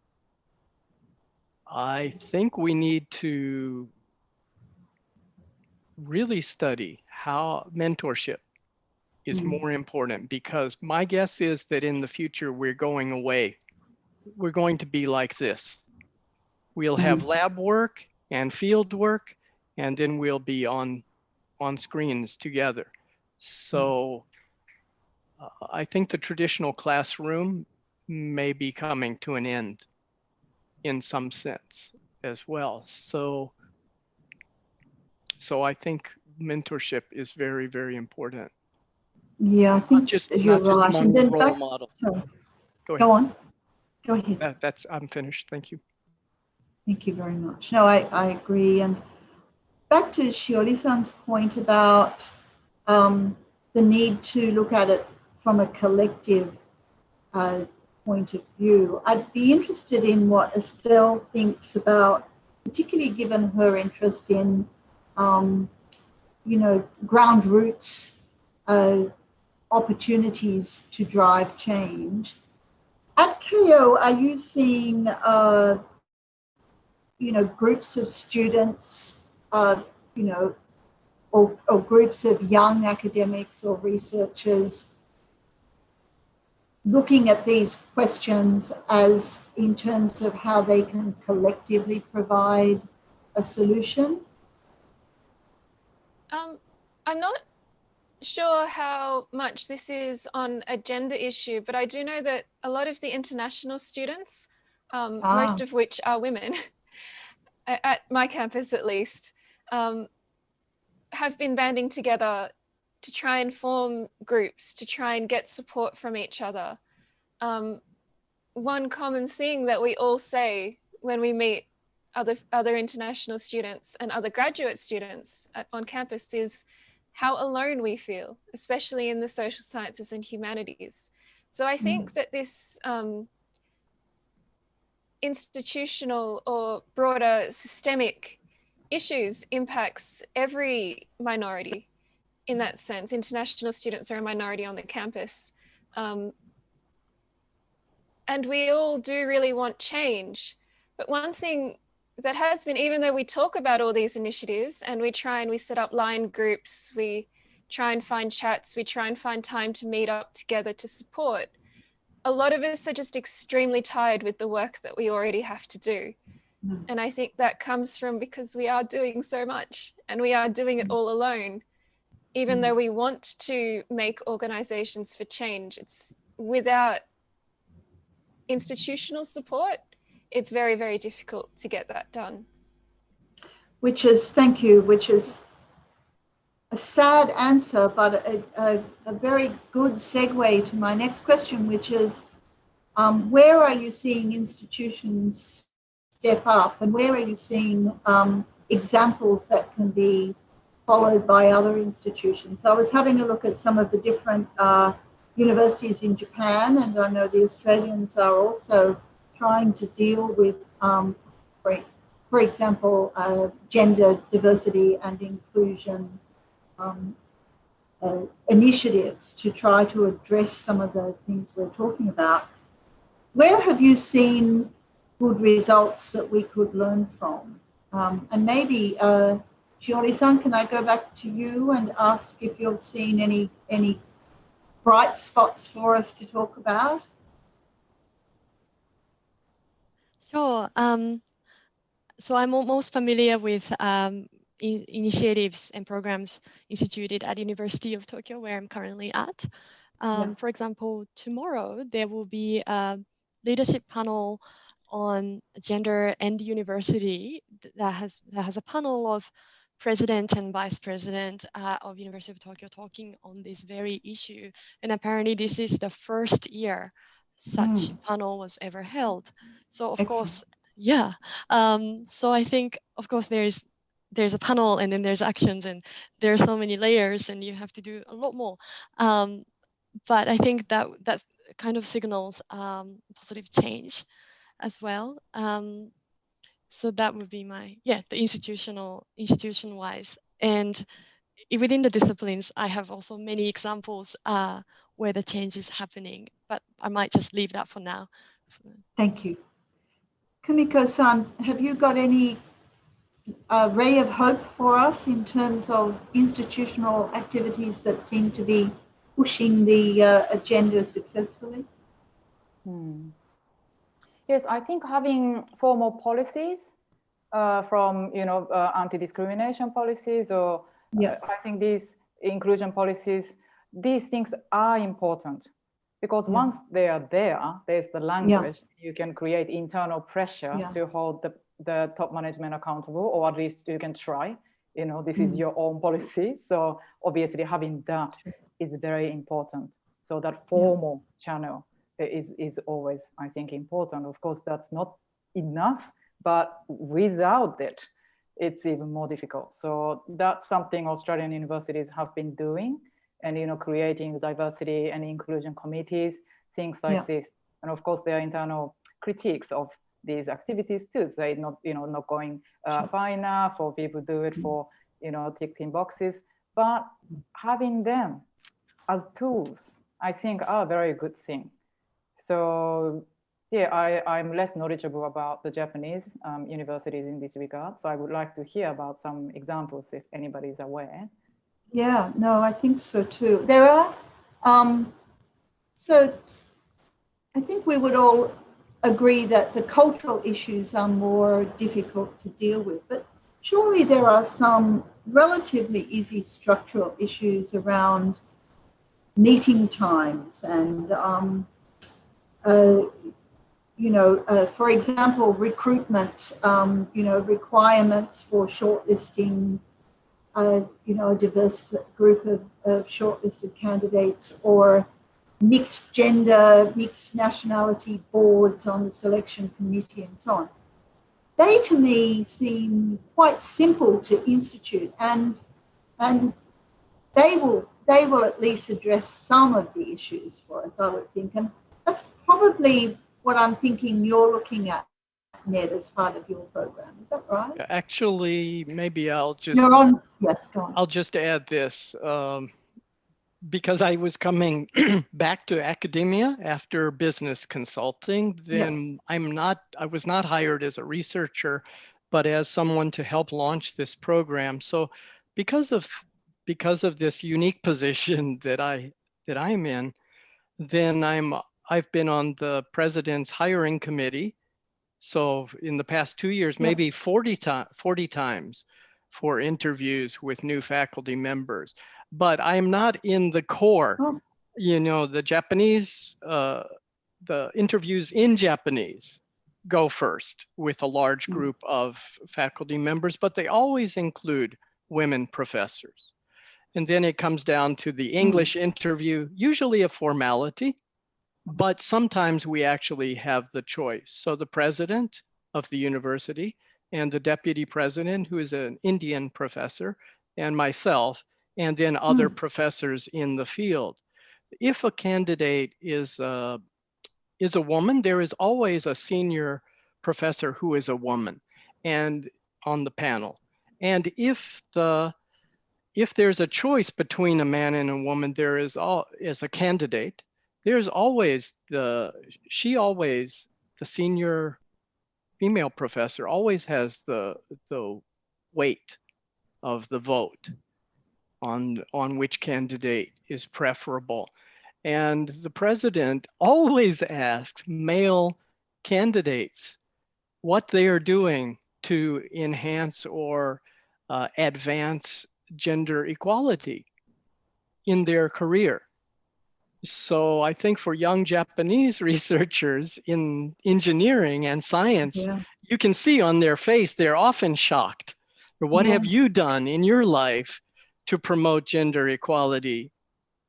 Speaker 5: I think we need to really study how mentorship is more important, because my guess is that in the future, we're going away. We're going to be like this. We'll have lab work and field work, and then we'll be on screens together. So I think the traditional classroom may be coming to an end in some sense as well. So I think mentorship is very, very important.
Speaker 2: Yeah, I think you're right. And then
Speaker 5: role model.
Speaker 2: Sorry. Go on. Go ahead.
Speaker 5: I'm finished. Thank you.
Speaker 2: Thank you very much. No, I agree. And back to Shiori-san's point about the need to look at it from a collective point of view, I'd be interested in what Estelle thinks about, particularly given her interest in, ground roots, opportunities to drive change. At KO, are you seeing, groups of students, or groups of young academics or researchers looking at these questions as in terms of how they can collectively provide a solution?
Speaker 6: I'm not sure how much this is on a gender issue, but I do know that a lot of the international students, most of which are women, at my campus at least, have been banding together to try and form groups, to try and get support from each other. One common thing that we all say when we meet other international students and other graduate students on campus is how alone we feel, especially in the social sciences and humanities. So I think that this institutional or broader systemic issues impacts every minority in that sense. International students are a minority on the campus. And we all do really want change. But one thing that has been, even though we talk about all these initiatives and we set up line groups, we try and find chats, we try and find time to meet up together to support, a lot of us are just extremely tired with the work that we already have to do. And I think that comes from because we are doing so much and we are doing it all alone. Even though we want to make organizations for change, it's without institutional support, it's very, very difficult to get that done.
Speaker 2: Thank you, which is a sad answer, but a very good segue to my next question, which is, where are you seeing institutions step up, and where are you seeing examples that can be followed by other institutions? I was having a look at some of the different universities in Japan, and I know the Australians are also trying to deal with, for example, gender diversity and inclusion initiatives to try to address some of the things we're talking about. Where have you seen good results that we could learn from? And maybe, Shiori-san, can I go back to you and ask if you've seen any bright spots for us to talk about?
Speaker 3: Sure. So I'm most familiar with initiatives and programs instituted at University of Tokyo, where I'm currently at. For example, tomorrow there will be a leadership panel on gender and university that has a panel of president and vice president of University of Tokyo talking on this very issue. And apparently this is the first year such panel was ever held. So of course, yeah. So I think, of course, there's a panel and then there's actions and there are so many layers and you have to do a lot more. But I think that kind of signals positive change as well. So that would be my, the institution-wise. And within the disciplines, I have also many examples where the change is happening, but I might just leave that for now.
Speaker 2: Thank you. Kumiko-san, have you got any ray of hope for us in terms of institutional activities that seem to be pushing the agenda successfully?
Speaker 4: Yes, I think having formal policies from, anti-discrimination policies, or I think these inclusion policies, these things are important because once they are there's the language, you can create internal pressure to hold the top management accountable, or at least you can try, this is your own policy. So obviously having that is very important. So that formal channel is always, I think, important. Of course, that's not enough, but without it, it's even more difficult. So that's something Australian universities have been doing, and creating diversity and inclusion committees, things like this. And of course, there are internal critiques of these activities too. They're not, not going far enough, or people do it for, ticking boxes. But having them as tools, I think, are a very good thing. So I'm less knowledgeable about the Japanese universities in this regard. So I would like to hear about some examples if anybody is aware.
Speaker 2: Yeah, no, I think so too. There are, so I think we would all agree that the cultural issues are more difficult to deal with, but surely there are some relatively easy structural issues around meeting times and, for example, recruitment, requirements for shortlisting, a diverse group of shortlisted candidates, or mixed gender, mixed nationality boards on the selection committee and so on. They, to me, seem quite simple to institute, and they will at least address some of the issues for us, I would think. And that's probably what I'm thinking you're looking at, Ned, as part of your program. Is that right?
Speaker 5: Actually, maybe I'll just
Speaker 2: Yes, go on.
Speaker 5: I'll just add this. Because I was coming back to academia after business consulting, then yeah. I was not hired as a researcher, but as someone to help launch this program. So because of this unique position that I'm in, then I've been on the president's hiring committee. So in the past 2 years, maybe 40 times for interviews with new faculty members. But I'm not in the core. The Japanese, the interviews in Japanese go first with a large group of faculty members, but they always include women professors. And then it comes down to the English interview, usually a formality, but sometimes we actually have the choice. So the president of the university and the deputy president, who is an Indian professor, and myself, and then other professors in the field. If a candidate is a woman, there is always a senior professor who is a woman and on the panel. And if there's a choice between a man and a woman, there is as a candidate, there's always the senior female professor always has the weight of the vote on which candidate is preferable. And the president always asks male candidates what they are doing to enhance or advance gender equality in their career. So I think for young Japanese researchers in engineering and science, you can see on their face, they're often shocked. What have you done in your life to promote gender equality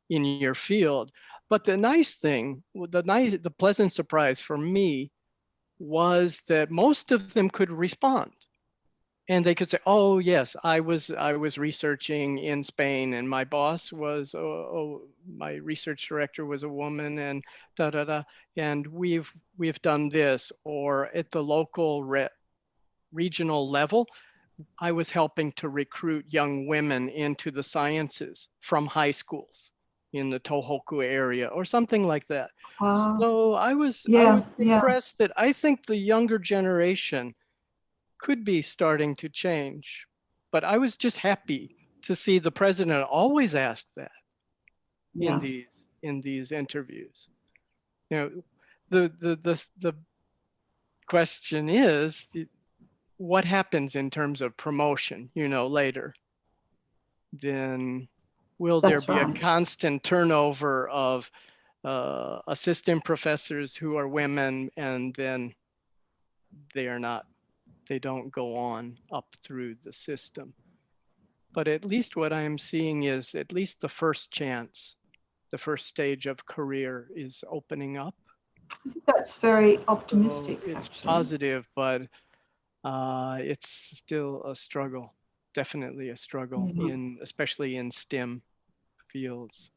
Speaker 5: in your field? But the nice thing, the pleasant surprise for me was that most of them could respond. And they could say, oh, yes, I was researching in Spain and my boss was, my research director was a woman and and we've done this. Or at the local regional level, I was helping to recruit young women into the sciences from high schools in the Tohoku area or something like that. So I was impressed that I think the younger generation could be starting to change. But I was just happy to see the president always ask that in these interviews. The question is, what happens in terms of promotion, later? Then will there be a constant turnover of assistant professors who are women, and then they don't go on up through the system? But at least what I'm seeing is at least the first chance, the first stage of career is opening up.
Speaker 2: I think that's very optimistic.
Speaker 5: So it's positive, but it's still a struggle, definitely a struggle, especially in STEM fields.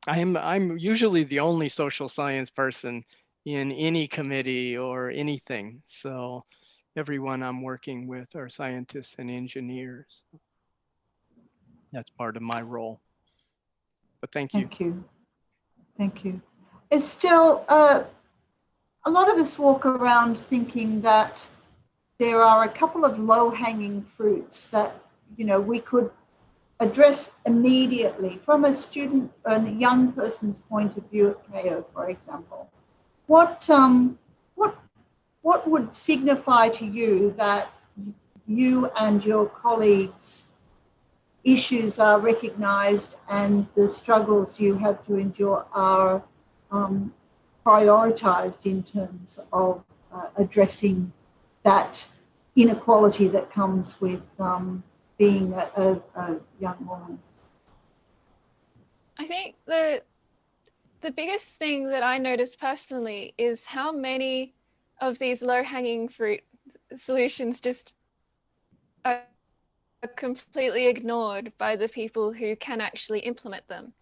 Speaker 5: I'm usually the only social science person in any committee or anything. So everyone I'm working with are scientists and engineers. That's part of my role. But thank you.
Speaker 2: Thank you. It's still, a lot of us walk around thinking that there are a couple of low-hanging fruits that, we could address immediately from a student and a young person's point of view at KO, for example. What would signify to you that you and your colleagues issues are recognised and the struggles you have to endure are prioritised in terms of addressing that inequality that comes with being a young woman.
Speaker 6: I think the biggest thing that I noticed personally is how many of these low-hanging fruit solutions just are completely ignored by the people who can actually implement them.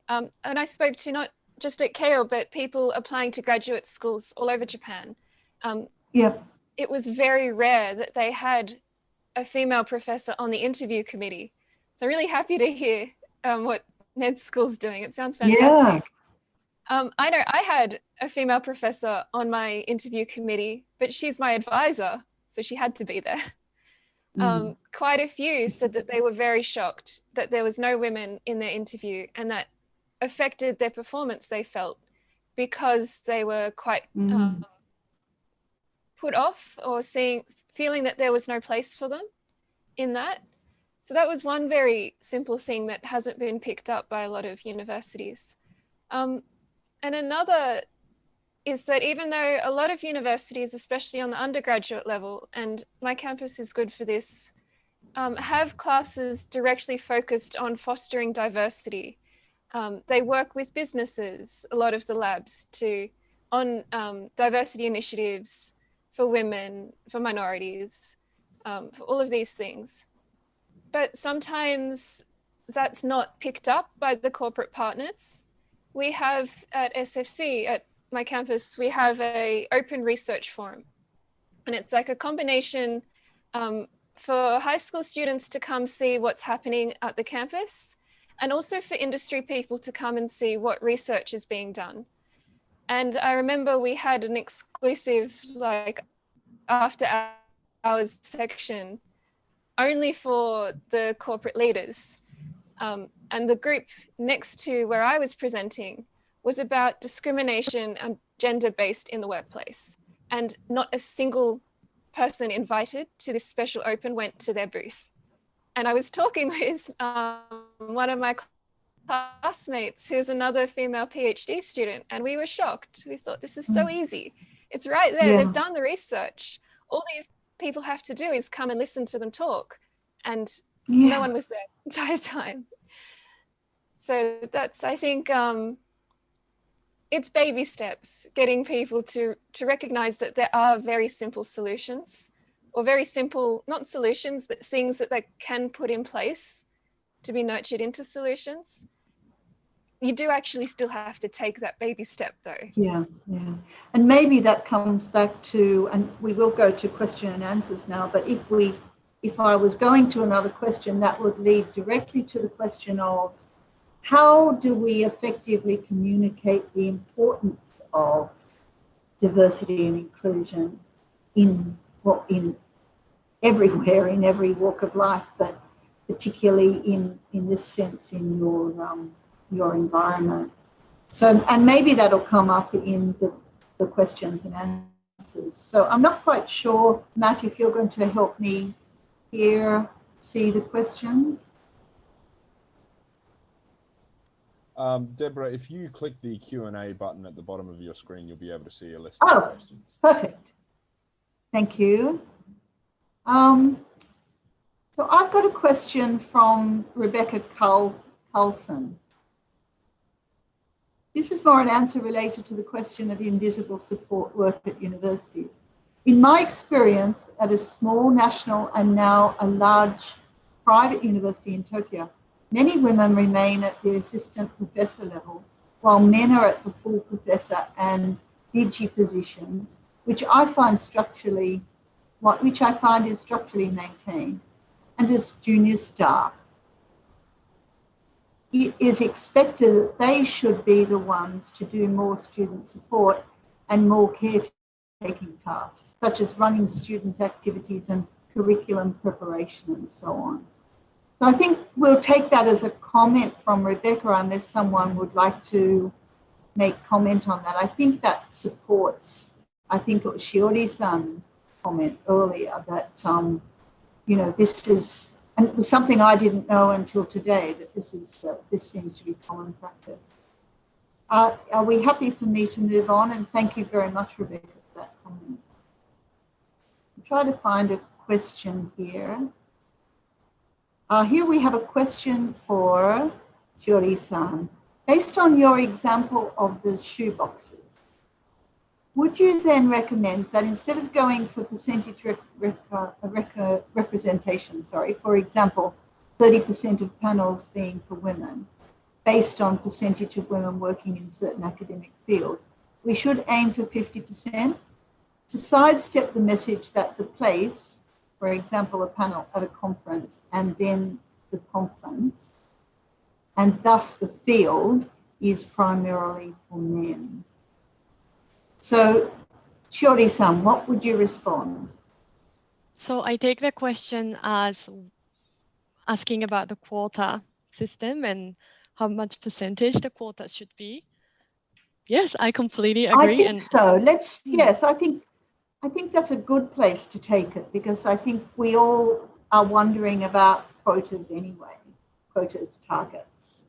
Speaker 6: And I spoke to not just at KO, but people applying to graduate schools all over Japan. It was very rare that they had a female professor on the interview committee. So really happy to hear what Ned's school's doing. It sounds fantastic. I know I had a female professor on my interview committee, but she's my advisor, so she had to be there. Quite a few said that they were very shocked that there was no women in their interview, and that affected their performance, they felt, because they were quite put off or feeling that there was no place for them in that. So that was one very simple thing that hasn't been picked up by a lot of universities. And another is that even though a lot of universities, especially on the undergraduate level, and my campus is good for this, have classes directly focused on fostering diversity. They work with businesses, a lot of the labs, on diversity initiatives for women, for minorities, for all of these things. But sometimes that's not picked up by the corporate partners. We have at SFC, at my campus, we have an open research forum. And it's like a combination for high school students to come see what's happening at the campus, and also for industry people to come and see what research is being done. And I remember we had an exclusive like after hours section only for the corporate leaders. And the group next to where I was presenting was about discrimination and gender-based in the workplace. And not a single person invited to this special open went to their booth. And I was talking with one of my classmates who's another female PhD student, and we were shocked. We thought, this is so easy. It's right there. They've done the research. All these people have to do is come and listen to them talk. And no one was there the entire time. So that's, I think, it's baby steps, getting people to recognize that there are very simple solutions, or very simple, not solutions, but things that they can put in place to be nurtured into solutions. You do actually still have to take that baby step though.
Speaker 2: Yeah. And maybe that comes back to, and we will go to question and answers now, but if I was going to another question, that would lead directly to the question of how do we effectively communicate the importance of diversity and inclusion in everywhere, in every walk of life, but particularly in this sense in your environment. So, and maybe that'll come up in the questions and answers. So I'm not quite sure, Matt, if you're going to help me here see the questions.
Speaker 1: Deborah, if you click the Q&A button at the bottom of your screen, you'll be able to see a list of questions.
Speaker 2: Perfect. Thank you. So I've got a question from Rebecca Carlson. This is more an answer related to the question of invisible support work at universities. In my experience at a small national and now a large private university in Tokyo, many women remain at the assistant professor level, while men are at the full professor and DG positions, which I find is structurally maintained, and as junior staff. It is expected that they should be the ones to do more student support and more caretaking tasks, such as running student activities and curriculum preparation and so on. So I think we'll take that as a comment from Rebecca, unless someone would like to make comment on that. I think that supports, I think it was Shiori's comment earlier that, this is and it was something I didn't know until today, that this seems to be common practice. Are we happy for me to move on? And thank you very much, Rebecca, for that comment. I'll try to find a question here. Here we have a question for Shiori-san. Based on your example of the shoeboxes, would you then recommend that instead of going for percentage representation, for example, 30% of panels being for women, based on percentage of women working in certain academic field, we should aim for 50% to sidestep the message that the place, for example, a panel at a conference and then the conference, and thus the field is primarily for men. So, Shiori-san, what would you respond?
Speaker 3: So I take the question as asking about the quota system and how much percentage the quota should be. Yes, I completely agree.
Speaker 2: I think so. Yes, I think that's a good place to take it, because I think we all are wondering about quotas anyway, quotas targets.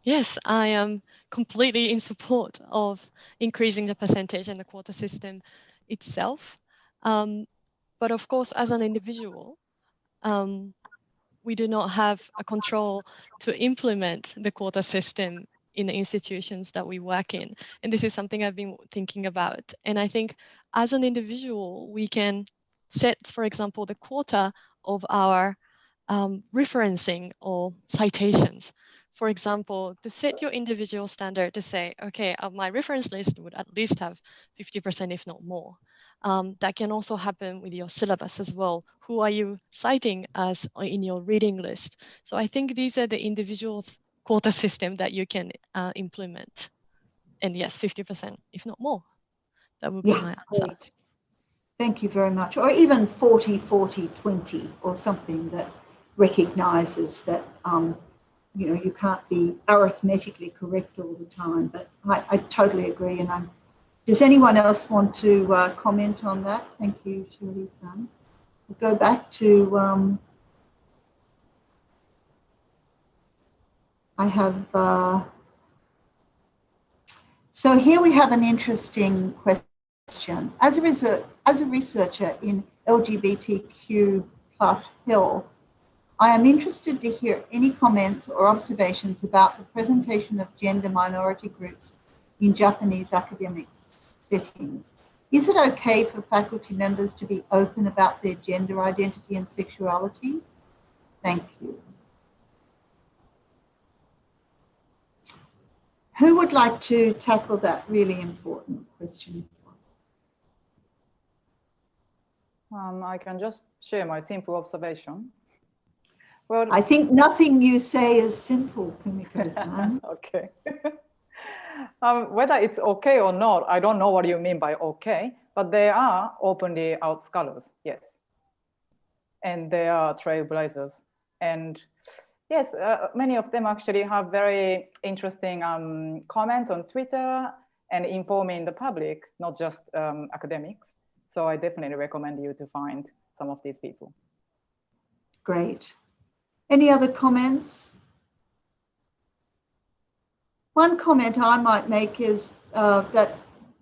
Speaker 3: Yes, I am completely in support of increasing the percentage and the quota system itself. But of course, as an individual, we do not have a control to implement the quota system in the institutions that we work in. And this is something I've been thinking about. And I think as an individual, we can set, for example, the quota of our referencing or citations. For example, to set your individual standard to say, okay, my reference list would at least have 50%, if not more. That can also happen with your syllabus as well. Who are you citing as in your reading list? So I think these are the individual quota system that you can implement. And yes, 50%, if not more. That would be my answer.
Speaker 2: Great. Thank you very much. Or even 40, 40, 20, or something that recognizes that you can't be arithmetically correct all the time. But I totally agree. And does anyone else want to comment on that? Thank you, Shiori-san. We'll go back to, I have, so here we have an interesting question. As a researcher in LGBTQ plus health, I am interested to hear any comments or observations about the presentation of gender minority groups in Japanese academic settings. Is it okay for faculty members to be open about their gender identity and sexuality? Thank you. Who would like to tackle that really important question?
Speaker 4: I can just share my simple observation. Well,
Speaker 2: I think nothing you say is simple, Kumiko-san.
Speaker 4: Okay. Whether it's okay or not, I don't know what you mean by okay, but they are openly out scholars, yes. And they are trailblazers. And yes, many of them actually have very interesting comments on Twitter and informing the public, not just academics. So I definitely recommend you to find some of these people.
Speaker 2: Great. Any other comments? One comment I might make is that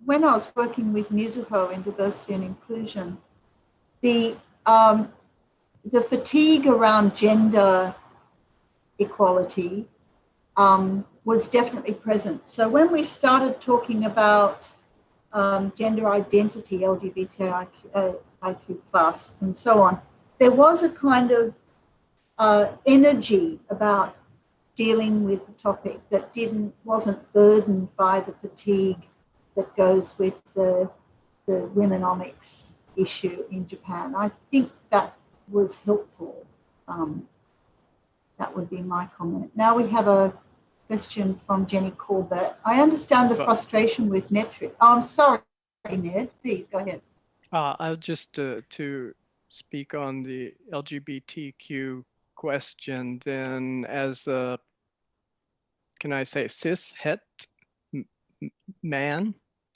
Speaker 2: when I was working with Mizuho in diversity and inclusion, the fatigue around gender equality was definitely present. So when we started talking about gender identity, LGBTIQ+, and so on, there was a kind of energy about dealing with the topic that wasn't burdened by the fatigue that goes with the womenomics issue in Japan. I think that was helpful. That would be my comment. Now we have a question from Jenny Corbett. I understand the frustration with metric. Oh, I'm sorry, Ned. Please go ahead.
Speaker 5: I'll just to speak on the LGBTQ question, then as a, can I say, cis het man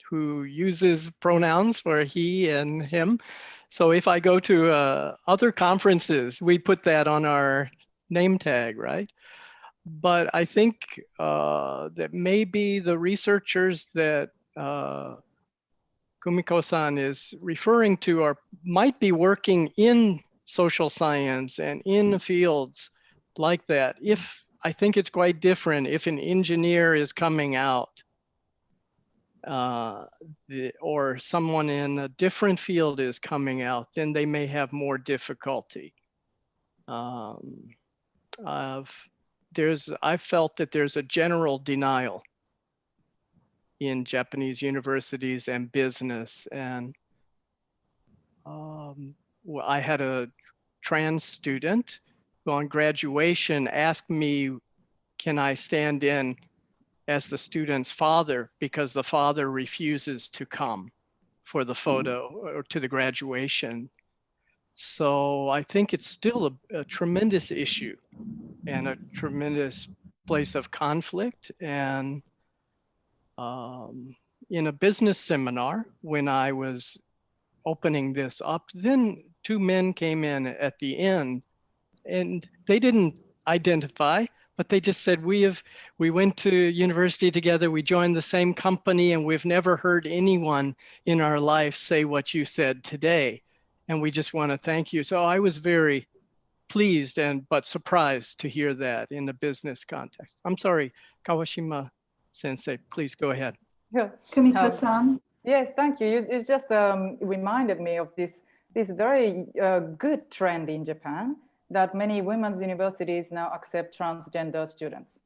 Speaker 5: who uses pronouns for he and him. So if I go to other conferences, we put that on our name tag, right? But I think that maybe the researchers that Kumiko-san is referring to might be working in social science and in fields like that. I think it's quite different if an engineer is coming out or someone in a different field is coming out, then they may have more difficulty. I've felt that there's a general denial in Japanese universities and business. And I had a trans student who on graduation asked me, can I stand in as the student's father because the father refuses to come for the photo or to the graduation. So I think it's still a tremendous issue and a tremendous place of conflict. And in a business seminar, when I was opening this up, then two men came in at the end and they didn't identify, but they just said, we went to university together, we joined the same company, and we've never heard anyone in our life say what you said today. And we just want to thank you. So I was very pleased but surprised to hear that in the business context. I'm sorry, Kawashima Sensei, please go ahead.
Speaker 4: Yeah.
Speaker 2: Kumiko-san.
Speaker 4: Yes, thank you. You just reminded me of this very good trend in Japan, that many women's universities now accept transgender students.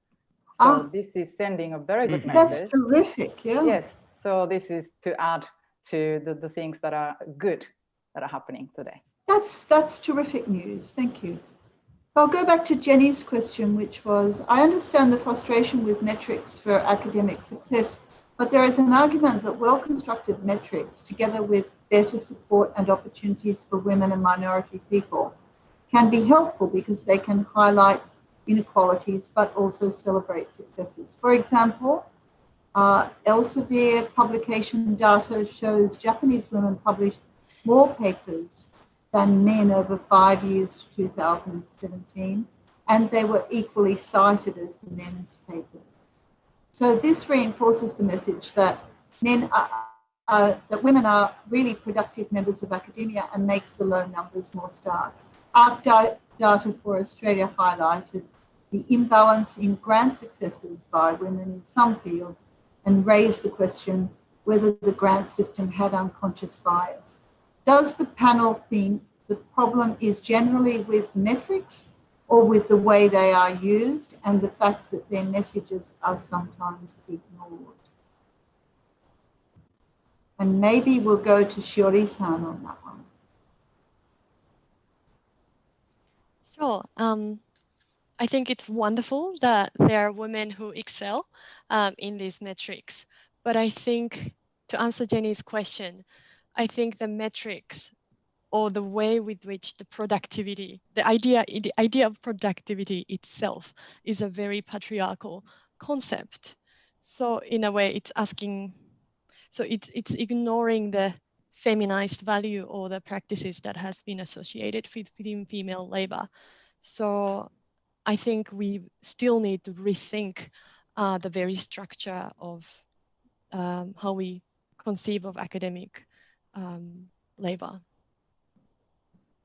Speaker 4: So this is sending a very good message.
Speaker 2: That's terrific, yeah.
Speaker 4: Yes, so this is to add to the things that are good that are happening today.
Speaker 2: That's terrific news, thank you. I'll go back to Jenny's question, which was, I understand the frustration with metrics for academic success, but there is an argument that well-constructed metrics, together with better support and opportunities for women and minority people, can be helpful because they can highlight inequalities but also celebrate successes. For example, Elsevier publication data shows Japanese women published more papers than men over 5 years to 2017, and they were equally cited as the men's papers. So this reinforces the message that that women are really productive members of academia and makes the low numbers more stark. ARC data for Australia highlighted the imbalance in grant successes by women in some fields and raised the question whether the grant system had unconscious bias. Does the panel think the problem is generally with metrics or with the way they are used and the fact that their messages are sometimes ignored? And maybe we'll go to Shiori-san on that one.
Speaker 3: Sure. I think it's wonderful that there are women who excel in these metrics. But I think, to answer Jenny's question, I think the metrics or the way with which the productivity, the idea of productivity itself is a very patriarchal concept. So in a way, it's asking, so it's ignoring the feminized value or the practices that has been associated with female labor. So I think we still need to rethink the very structure of how we conceive of academic labor.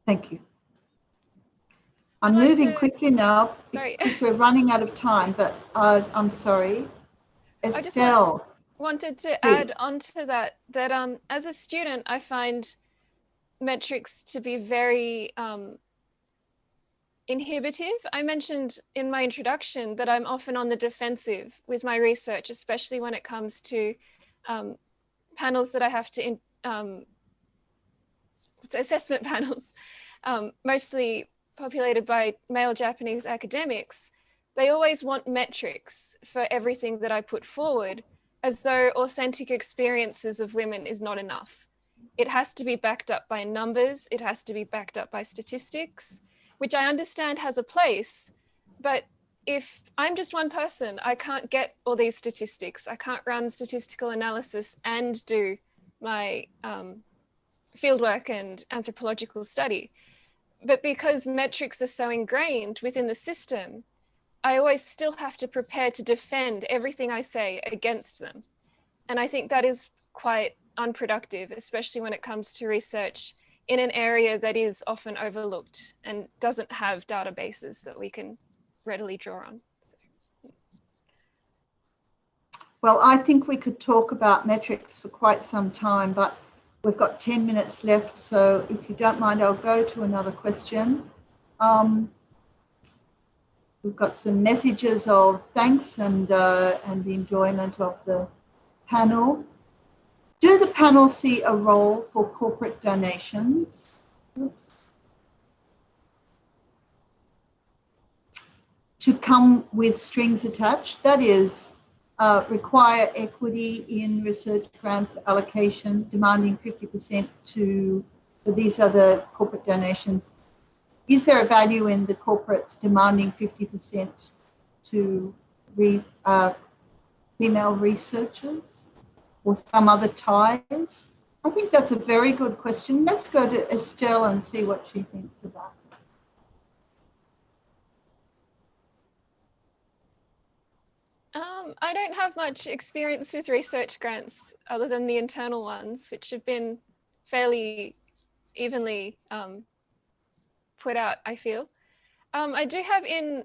Speaker 2: Thank you. I'm moving quickly now because we're running out of time, but I'm sorry. Estelle.
Speaker 6: Wanted to add on to that as a student, I find metrics to be very inhibitive. I mentioned in my introduction that I'm often on the defensive with my research, especially when it comes to panels that I have to, assessment panels, mostly populated by male Japanese academics. They always want metrics for everything that I put forward, as though authentic experiences of women is not enough. It has to be backed up by numbers. It has to be backed up by statistics, which I understand has a place, but if I'm just one person, I can't get all these statistics. I can't run statistical analysis and do my fieldwork and anthropological study. But because metrics are so ingrained within the system, I always still have to prepare to defend everything I say against them. And I think that is quite unproductive, especially when it comes to research in an area that is often overlooked and doesn't have databases that we can readily draw on.
Speaker 2: Well, I think we could talk about metrics for quite some time, but we've got 10 minutes left. So if you don't mind, I'll go to another question. We've got some messages of thanks and the enjoyment of the panel. Do the panel see a role for corporate donations? Oops. To come with strings attached, that is, require equity in research grants allocation, demanding 50% to, so these are the corporate donations. Is there a value in the corporates demanding 50% to female researchers or some other ties? I think that's a very good question. Let's go to Estelle and see what she thinks about it.
Speaker 6: I don't have much experience with research grants other than the internal ones, which have been fairly evenly put out, I feel. I do have in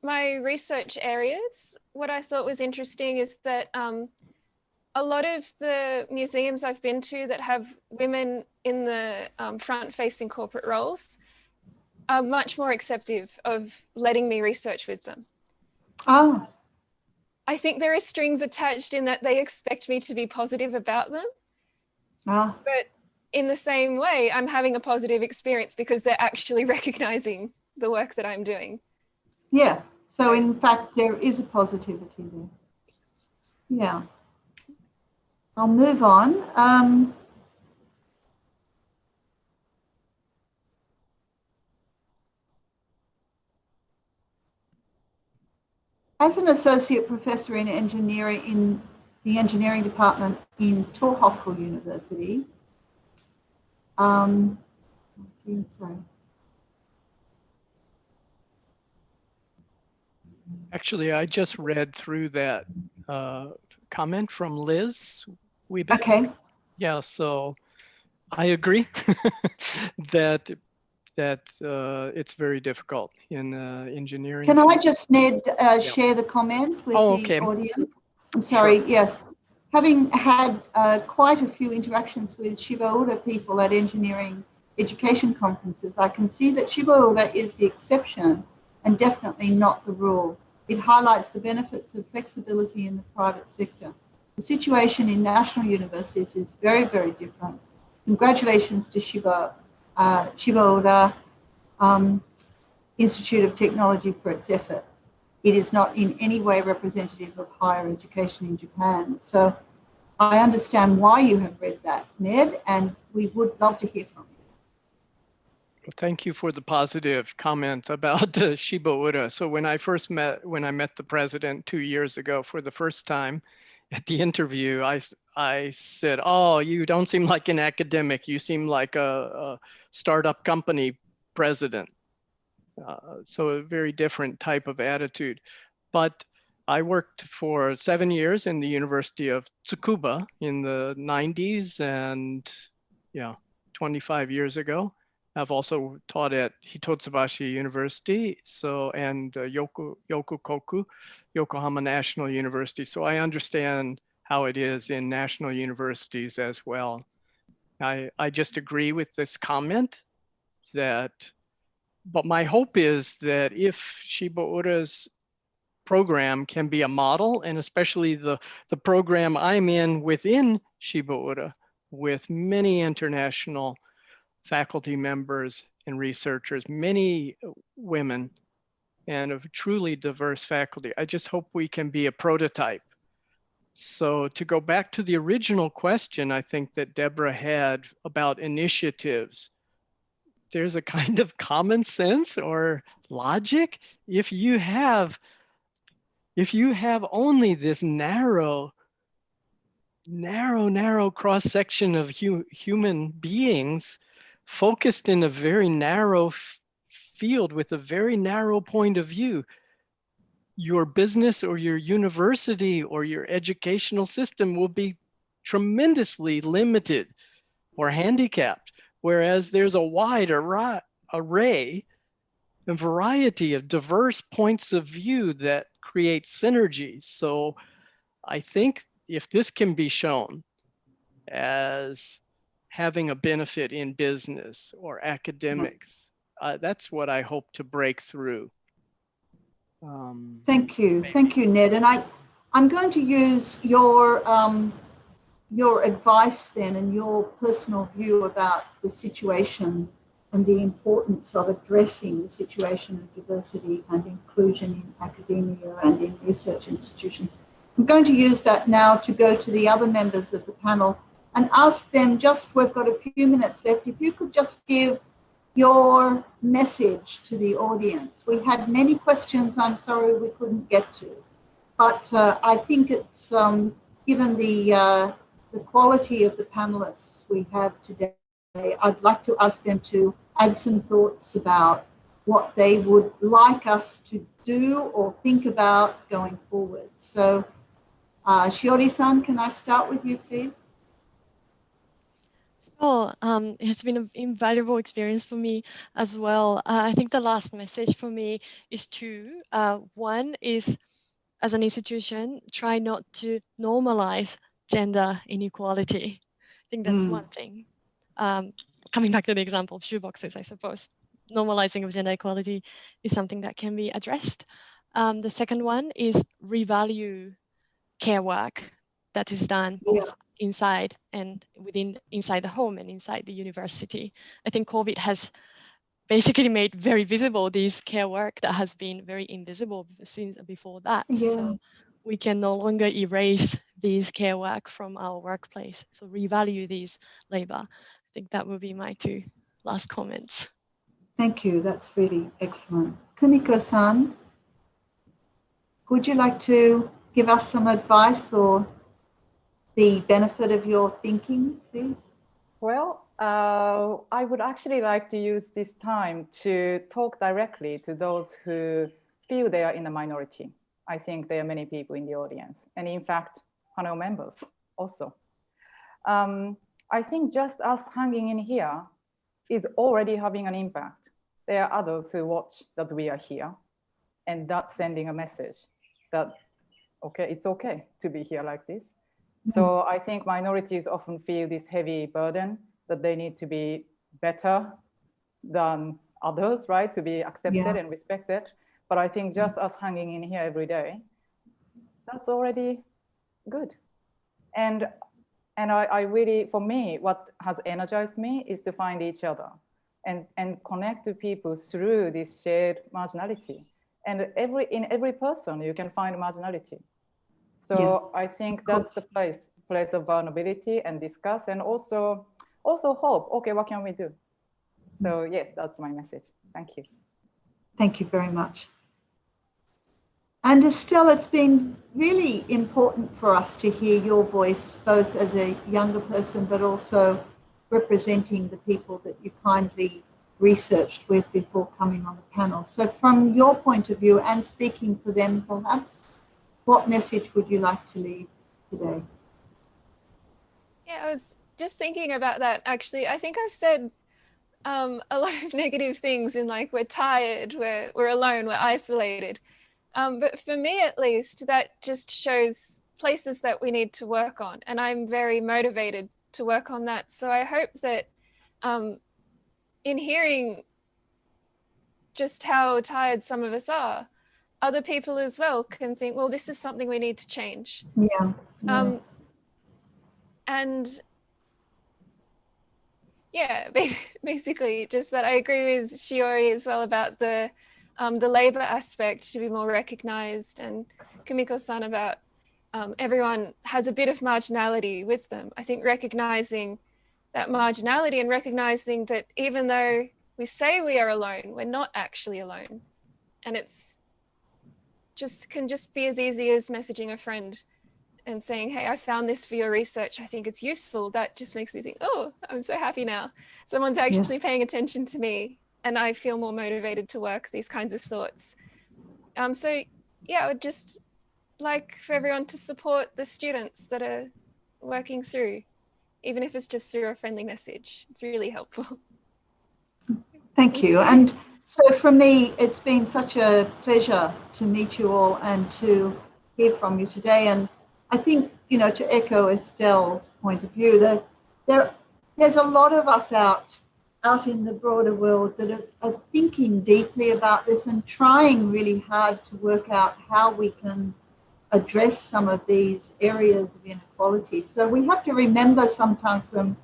Speaker 6: my research areas, what I thought was interesting is that a lot of the museums I've been to that have women in the front-facing corporate roles are much more acceptive of letting me research with them.
Speaker 2: Oh.
Speaker 6: I think there are strings attached in that they expect me to be positive about them.
Speaker 2: Oh.
Speaker 6: But in the same way, I'm having a positive experience because they're actually recognizing the work that I'm doing.
Speaker 2: Yeah, so in fact, there is a positivity there. Yeah. I'll move on. As an associate professor in engineering in the engineering department in Tohoku University, sorry.
Speaker 5: Actually, I just read through that comment from Liz.
Speaker 2: Okay.
Speaker 5: Yeah, so I agree that it's very difficult in engineering.
Speaker 2: Can I just, Ned, share the comment with the audience? I'm sorry, sure. Yes. Having had quite a few interactions with Shiba Ura people at engineering education conferences, I can see that Shiba Ura is the exception and definitely not the rule. It highlights the benefits of flexibility in the private sector. The situation in national universities is very, very different. Congratulations to Shiba Ura Institute of Technology for its effort. It is not in any way representative of higher education in Japan. So I understand why you have read that, Ned, and we would love to hear from you.
Speaker 5: Well, thank you for the positive comment about Shiba Ura. So when I met the president 2 years ago for the first time at the interview, I said, "Oh, you don't seem like an academic. You seem like a startup company president." So a very different type of attitude. But I worked for 7 years in the University of Tsukuba in the 90s and 25 years ago. I've also taught at Hitotsubashi University, and Yokokoku, Yokohama National University. So I understand how it is in national universities as well. I just agree with this comment but my hope is that if Shiba Ura's program can be a model, and especially the program I'm in within Shiba Ura with many international faculty members and researchers, many women, and a truly diverse faculty. I just hope we can be a prototype. So to go back to the original question, I think that Deborah had about initiatives, there's a kind of common sense or logic. If you have if you have only this narrow cross section of human beings focused in a very narrow field with a very narrow point of view, your business or your university or your educational system will be tremendously limited or handicapped. Whereas there's a wide array and variety of diverse points of view that create synergy. So I think if this can be shown as having a benefit in business or academics, that's what I hope to break through.
Speaker 2: Thank you, Ned. And I'm going to use your advice then and your personal view about the situation and the importance of addressing the situation of diversity and inclusion in academia and in research institutions. I'm going to use that now to go to the other members of the panel and ask them, we've got a few minutes left, if you could just give your message to the audience. We had many questions, I'm sorry we couldn't get to, but I think it's, given the quality of the panelists we have today, I'd like to ask them to add some thoughts about what they would like us to do or think about going forward. So, Shiori-san, can I start with you, please?
Speaker 3: Sure. It's been an invaluable experience for me as well. I think the last message for me is two. One is, as an institution, try not to normalize gender inequality. I think that's one thing. Coming back to the example of shoeboxes, I suppose, normalizing of gender equality is something that can be addressed. The second one is revalue care work that is done both inside and inside the home and inside the university. I think COVID has basically made very visible this care work that has been very invisible since before that. So we can no longer erase these care work from our workplace. So revalue these labor. I think that will be my two last comments.
Speaker 2: Thank you. That's really excellent. Kumiko-san, would you like to give us some advice or the benefit of your thinking, please?
Speaker 4: Well, I would actually like to use this time to talk directly to those who feel they are in the minority. I think there are many people in the audience, and in fact, panel members also. I think just us hanging in here is already having an impact. There are others who watch that we are here, and that's sending a message that, okay, it's okay to be here like this. So I think minorities often feel this heavy burden that they need to be better than others, right? To be accepted and respected. But I think just us hanging in here every day, that's already good. And I really, for me, what has energized me is to find each other and connect to people through this shared marginality. And in every person, you can find marginality. So I think that's the place of vulnerability and discuss, and also hope. Okay, what can we do? So yes, that's my message. Thank you.
Speaker 2: Thank you very much. And Estelle, it's been really important for us to hear your voice, both as a younger person, but also representing the people that you kindly researched with before coming on the panel. So from your point of view and speaking for them, perhaps, what message would you like to leave today?
Speaker 6: Yeah, I was just thinking about that, actually. I think I've said a lot of negative things in, like, we're tired, we're alone, we're isolated. But for me, at least, that just shows places that we need to work on. And I'm very motivated to work on that. So I hope that in hearing just how tired some of us are, other people as well can think, well, this is something we need to change. And yeah, basically just that I agree with Shiori as well about the labor aspect to be more recognized, and Kumiko-san about everyone has a bit of marginality with them. I think recognizing that marginality and recognizing that even though we say we are alone, we're not actually alone. And it's can just be as easy as messaging a friend and saying, hey, I found this for your research. I think it's useful. That just makes me think, oh, I'm so happy now. Someone's actually paying attention to me, and I feel more motivated to work these kinds of thoughts. So yeah, I would just like for everyone to support the students that are working through, even if it's just through a friendly message. It's really helpful.
Speaker 2: Thank you. And so for me, it's been such a pleasure to meet you all and to hear from you today. And I think, you know, to echo Estelle's point of view, that there's a lot of us out in the broader world that are thinking deeply about this and trying really hard to work out how we can address some of these areas of inequality. So we have to remember sometimes when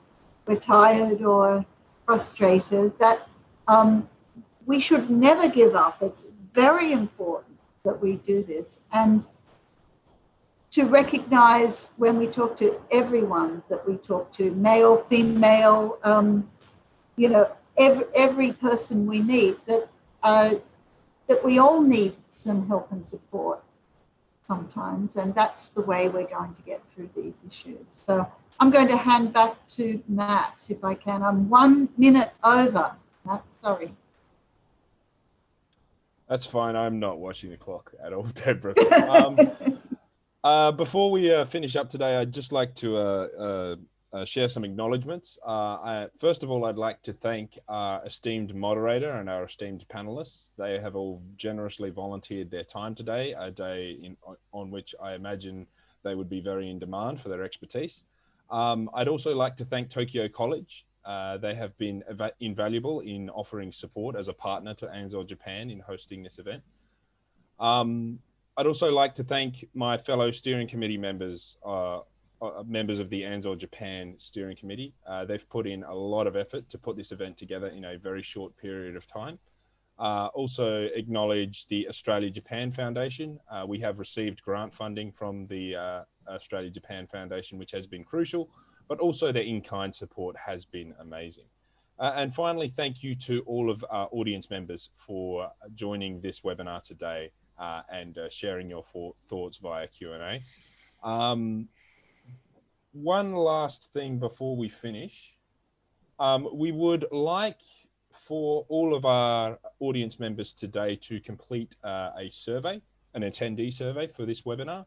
Speaker 2: we're tired or frustrated that we should never give up. It's very important that we do this, and to recognize when we talk to everyone that we talk to, male, female, you know, every person we meet, that we all need some help and support sometimes, and that's the way we're going to get through these issues. So I'm going to hand back to Matt, if I can. I'm 1 minute over, Matt, sorry.
Speaker 1: That's fine. I'm not watching the clock at all, Deborah. Before we finish up today, I'd just like to share some acknowledgements. First of all, I'd like to thank our esteemed moderator and our esteemed panelists. They have all generously volunteered their time today, a day on which I imagine they would be very in demand for their expertise. I'd also like to thank Tokyo College. They have been invaluable in offering support as a partner to ANZOR Japan in hosting this event. I'd also like to thank my fellow steering committee members, members of the ANZOR Japan steering committee. They've put in a lot of effort to put this event together in a very short period of time. Also acknowledge the Australia-Japan Foundation. We have received grant funding from the Australia-Japan Foundation, which has been crucial, but also their in-kind support has been amazing. And finally, thank you to all of our audience members for joining this webinar today and sharing your thoughts via Q&A. One last thing before we finish. We would like for all of our audience members today to complete a survey, an attendee survey for this webinar.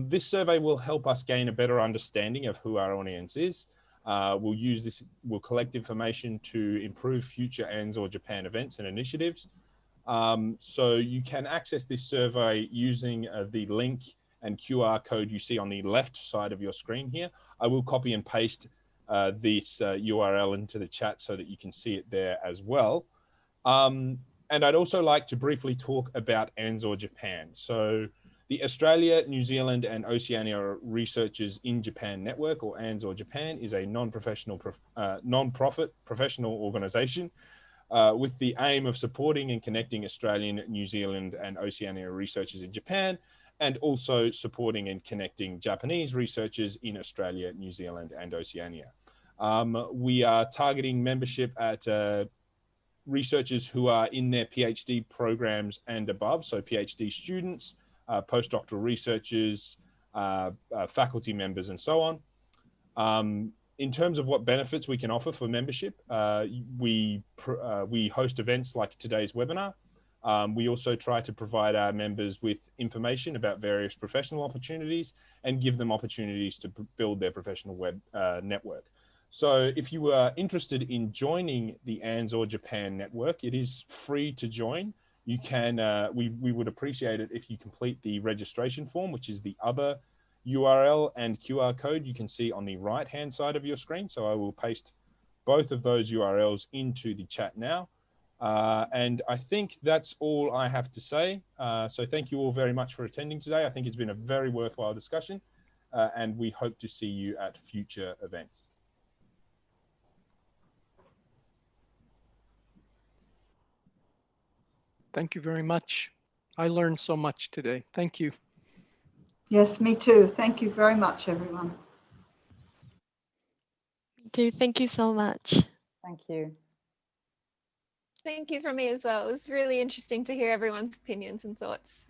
Speaker 1: This survey will help us gain a better understanding of who our audience is. We'll collect information to improve future ANZOR Japan events and initiatives. So you can access this survey using the link and QR code you see on the left side of your screen here. I will copy and paste this URL into the chat so that you can see it there as well. And I'd also like to briefly talk about ANZOR Japan. So the Australia, New Zealand and Oceania Researchers in Japan Network, or ANZOR Japan, is a non-profit professional organisation with the aim of supporting and connecting Australian, New Zealand and Oceania researchers in Japan, and also supporting and connecting Japanese researchers in Australia, New Zealand and Oceania. We are targeting membership at researchers who are in their PhD programs and above, so PhD students, postdoctoral researchers, faculty members, and so on. In terms of what benefits we can offer for membership, we host events like today's webinar. We also try to provide our members with information about various professional opportunities and give them opportunities to build their professional web network. So if you are interested in joining the ANZOR Japan network, it is free to join. You can, we would appreciate it if you complete the registration form, which is the other URL and QR code you can see on the right-hand side of your screen. So I will paste both of those URLs into the chat now. And I think that's all I have to say. So thank you all very much for attending today. I think it's been a very worthwhile discussion, and we hope to see you at future events.
Speaker 5: Thank you very much. I learned so much today. Thank you.
Speaker 2: Yes, me too. Thank you very much, everyone.
Speaker 3: Thank you so much.
Speaker 4: Thank you.
Speaker 6: Thank you from me as well. It was really interesting to hear everyone's opinions and thoughts.